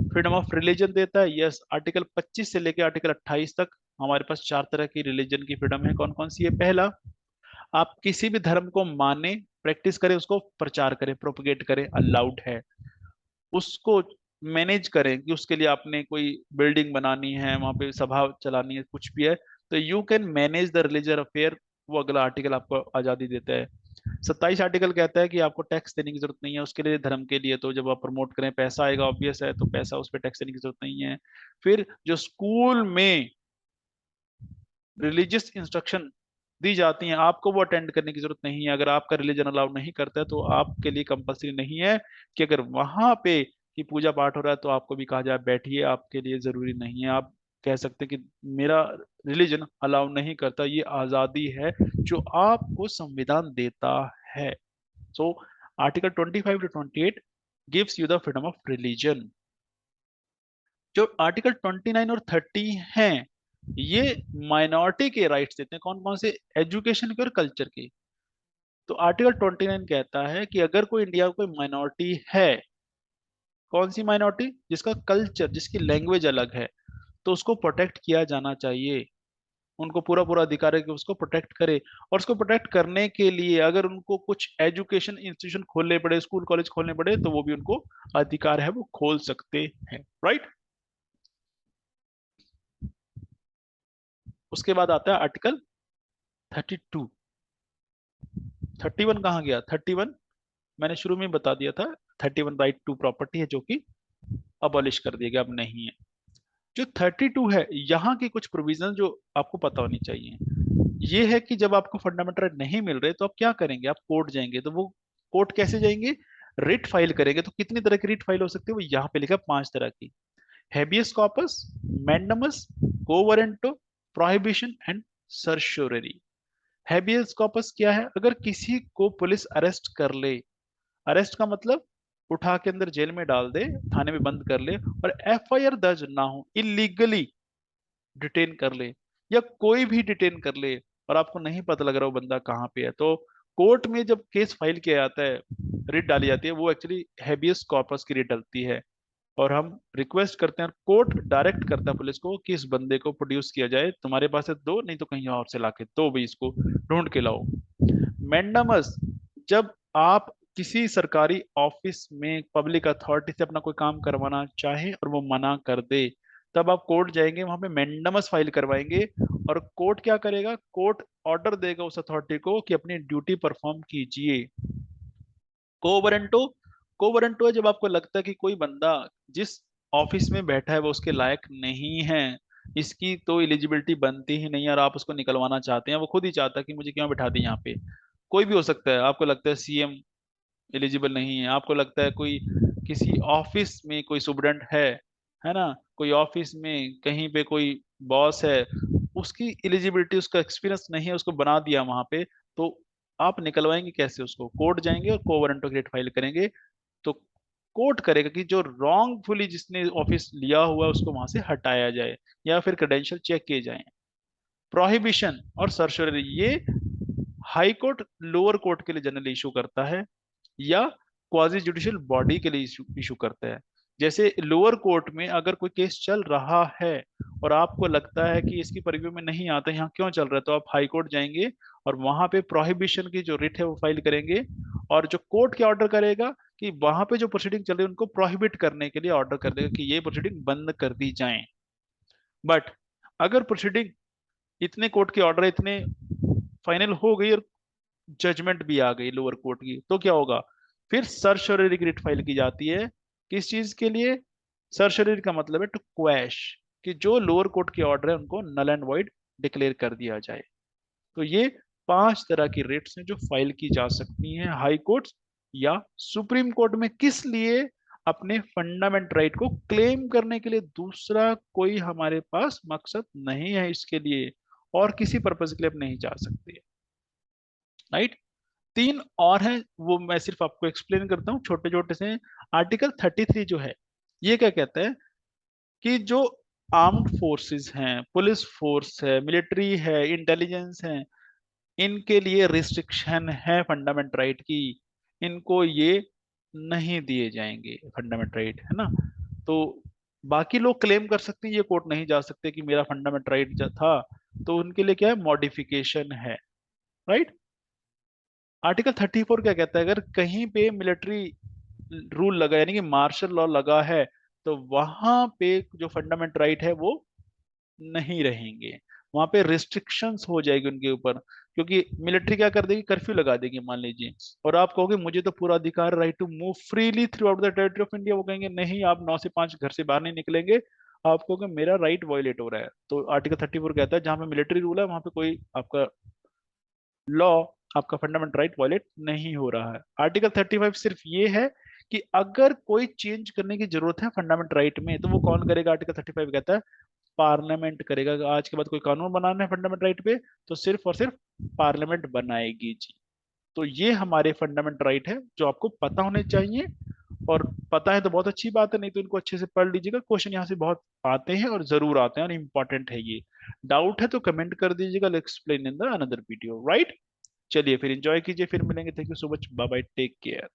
फ्रीडम ऑफ रिलीजन देता है, यस, आर्टिकल 25 से लेकर आर्टिकल 28 तक हमारे पास 4 तरह की रिलीजन की फ्रीडम है। कौन कौन सी है? पहला, आप किसी भी धर्म को माने, प्रैक्टिस करें, उसको प्रचार करें, प्रोपगेट करें, अलाउड है। उसको मैनेज करें कि उसके लिए आपने कोई बिल्डिंग बनानी है, वहां पे सभा चलानी है, कुछ भी है, तो you can manage the religious affair, वो अगला आर्टिकल आपको आजादी देता है। 27 आर्टिकल कहता है कि आपको टैक्स देने की जरूरत नहीं है उसके लिए, धर्म के लिए, तो जब आप प्रमोट करें पैसा आएगा, ऑब्वियस है, तो पैसा उस पर टैक्स देने की जरूरत नहीं है। फिर जो स्कूल में रिलीजियस इंस्ट्रक्शन दी जाती हैं, आपको वो अटेंड करने की जरूरत नहीं है। अगर आपका रिलीजन अलाउ नहीं करता है तो आपके लिए कंपलसरी नहीं है कि अगर वहां पे की पूजा पाठ हो रहा है तो आपको भी कहा जाए बैठिए, आपके लिए जरूरी नहीं है। आप कह सकते हैं कि मेरा रिलीजन अलाउ नहीं करता, ये आजादी है जो आपको संविधान देता है। So article 25 to 28 gives you the freedom of religion. जो आर्टिकल 29 और 30 हैं, ये माइनॉरिटी के राइट्स देते हैं। कौन कौन से? एजुकेशन के और कल्चर के। तो आर्टिकल 29 कहता है कि अगर कोई इंडिया में कोई माइनॉरिटी है, कौन सी माइनॉरिटी? जिसका कल्चर, जिसकी लैंग्वेज अलग है, तो उसको प्रोटेक्ट किया जाना चाहिए। उनको पूरा पूरा अधिकार है कि उसको प्रोटेक्ट करे। और उसको प्रोटेक्ट करने के लिए अगर उनको कुछ एजुकेशन इंस्टीट्यूशन खोलने पड़े, स्कूल कॉलेज खोलने पड़े, तो वो भी उनको अधिकार है, वो खोल सकते हैं, राइट। उसके बाद आता है आर्टिकल 32। 31 कहाँ गया? 31 मैंने शुरू में बता दिया था, 31 राइट टू प्रॉपर्टी है जो कि अबॉलिश कर दिया गया, अब नहीं है। जो 32 है, यहाँ की कुछ प्रोविजन जो आपको पता होनी चाहिए, ये है कि जब आपको फंडामेंटल राइट नहीं मिल रहे तो आप क्या करेंगे? आप कोर्ट जाएंगे। तो वो कोर्ट कैसे जाएंगे? रिट फाइल करेंगे। तो कितनी तरह की रिट फाइल हो सकती है? वो यहाँ पे लिखा है 5 तरह की। हैबियस कॉर्पस, मैंडमस, को warranto, prohibition and सर्शोररी। Habeas corpus क्या है? अगर किसी को पुलिस अरेस्ट कर ले, अरेस्ट का मतलब उठा के अंदर जेल में डाल दे, थाने में बंद कर ले, और एफआईआर दर्ज ना हो, इलीगली डिटेन कर ले, या कोई भी डिटेन कर ले और आपको नहीं पता लग रहा वो बंदा कहाँ पे है, तो कोर्ट में जब केस फाइल किया जाता है, रिट डाली जाती है, वो एक्चुअली हैबियस कॉर्पस की रिट डलती है। और हम रिक्वेस्ट करते हैं, कोर्ट डायरेक्ट करता है पुलिस को कि इस बंदे को प्रोड्यूस किया जाए, तुम्हारे पास है दो, नहीं तो कहीं और से लाके दो भी, इसको ढूंढ के लाओ। मैंडामस, जब आप किसी सरकारी ऑफिस में पब्लिक अथॉरिटी से अपना कोई काम करवाना चाहे और वो मना कर दे, तब आप कोर्ट जाएंगे, वहां पे मैंडामस फाइल करवाएंगे, और कोर्ट क्या करेगा? कोर्ट ऑर्डर देगा उस अथॉरिटी को कि अपनी ड्यूटी परफॉर्म कीजिए। कोवरेंटो, कोवरेंटो है जब आपको लगता है कि कोई बंदा जिस ऑफिस में बैठा है वो उसके लायक नहीं है, इसकी तो एलिजिबिलिटी बनती ही नहीं है, और आप उसको निकलवाना चाहते हैं, वो खुद ही चाहता है कि मुझे क्यों बैठा दी यहाँ पे। कोई भी हो सकता है, आपको लगता है सीएम एलिजिबल नहीं है, आपको लगता है कोई किसी ऑफिस में कोई सुपरडेंट है ना, कोई ऑफिस में कहीं पे कोई बॉस है, उसकी एलिजिबिलिटी, उसका एक्सपीरियंस नहीं है, उसको बना दिया वहां पे, तो आप निकलवाएंगे कैसे उसको? कोर्ट जाएंगे और को वारंट ऑफ फाइल करेंगे। तो कोर्ट करेगा कि जो रॉन्गफुली जिसने ऑफिस लिया हुआ है उसको वहां से हटाया जाए या फिर क्रेडेंशियल चेक किए जाए। प्रोहिबिशन और सर्चरी ये हाई कोर्ट लोअर कोर्ट के लिए जनरली इशू करता है या क्वाजी जुडिशियल बॉडी के लिए इशू करता है। जैसे लोअर कोर्ट में अगर कोई केस चल रहा है और आपको लगता है कि इसकी परिव्यू में नहीं आता, यहाँ क्यों चल रहा है, तो आप हाई कोर्ट जाएंगे और वहां पे प्रोहिबिशन की जो रिट है वो फाइल करेंगे, और जो कोर्ट क्या ऑर्डर करेगा कि वहां पे जो प्रोसीडिंग चल रही है उनको प्रोहिबिट करने के लिए ऑर्डर कर देगा कि ये प्रोसीडिंग बंद कर दी जाए। बट अगर प्रोसीडिंग इतने कोर्ट के ऑर्डर इतने फाइनल हो गई और जजमेंट भी आ गई लोअर कोर्ट की, तो क्या होगा, फिर सर्शरी रिट फाइल की जाती है। किस चीज के लिए? सर्शरी का मतलब है टू क्वैश, कि जो लोअर कोर्ट के ऑर्डर है उनको नल एंड वॉइड डिक्लेयर कर दिया जाए। तो ये 5 तरह की रिट्स हैं जो फाइल की जा सकती हैं हाई कोर्ट या सुप्रीम कोर्ट में। किस लिए? अपने फंडामेंट राइट को क्लेम करने के लिए, दूसरा कोई हमारे पास मकसद नहीं है इसके लिए, और किसी पर्पज के लिए आप नहीं जा सकते। राइट। 3 और हैं, वो मैं सिर्फ आपको एक्सप्लेन करता हूँ छोटे छोटे से। आर्टिकल 33 जो है ये क्या कहता है कि जो आर्म्ड फोर्सेस हैं, पुलिस फोर्स है, मिलिट्री है, इंटेलिजेंस है, इनके लिए रिस्ट्रिक्शन है फंडामेंट राइट की, इनको ये नहीं दिए जाएंगे फंडामेंट राइट, है ना। तो बाकी लोग क्लेम कर सकते हैं, ये कोर्ट नहीं जा सकते कि मेरा फंडामेंट राइट था, तो उनके लिए क्या है, मॉडिफिकेशन है। राइट। आर्टिकल 34 क्या कहता है, अगर कहीं पे मिलिट्री रूल लगा यानी कि मार्शल लॉ लगा है, तो वहां पे जो फंडामेंट राइट है वो नहीं रहेंगे, वहां पे रिस्ट्रिक्शंस हो जाएगी उनके ऊपर। क्योंकि मिलिट्री क्या कर देगी, कर्फ्यू लगा देगी मान लीजिए, और आप कहोगे मुझे तो पूरा अधिकार, right to move freely throughout the territory of India, वो कहेंगे नहीं आप 9 से 5 घर से बाहर नहीं निकलेंगे, आप कहोगे मेरा राइट वायलेट हो रहा है। तो आर्टिकल 34 कहता है जहां पे मिलिट्री रूल है वहां पे कोई आपका लॉ, आपका फंडामेंटल राइट वायलेट नहीं हो रहा है। आर्टिकल 35 सिर्फ ये है कि अगर कोई चेंज करने की जरूरत है फंडामेंटल राइट में, तो वो कौन करेगा? आर्टिकल 35 कहता है पार्लियामेंट करेगा। अगर आज के बाद कोई कानून बनाना है फंडामेंटल राइट पे, तो सिर्फ और सिर्फ पार्लियामेंट बनाएगी जी। तो ये हमारे फंडामेंटल राइट है जो आपको पता होने चाहिए, और पता है तो बहुत अच्छी बात है, नहीं तो इनको अच्छे से पढ़ लीजिएगा, क्वेश्चन यहाँ से बहुत आते हैं और जरूर आते हैं और इंपॉर्टेंट है ये। डाउट है तो कमेंट कर दीजिएगा, explain in the another video. Right. चलिए फिर एंजॉय कीजिए, फिर मिलेंगे। Thank you so much, bye bye, take care.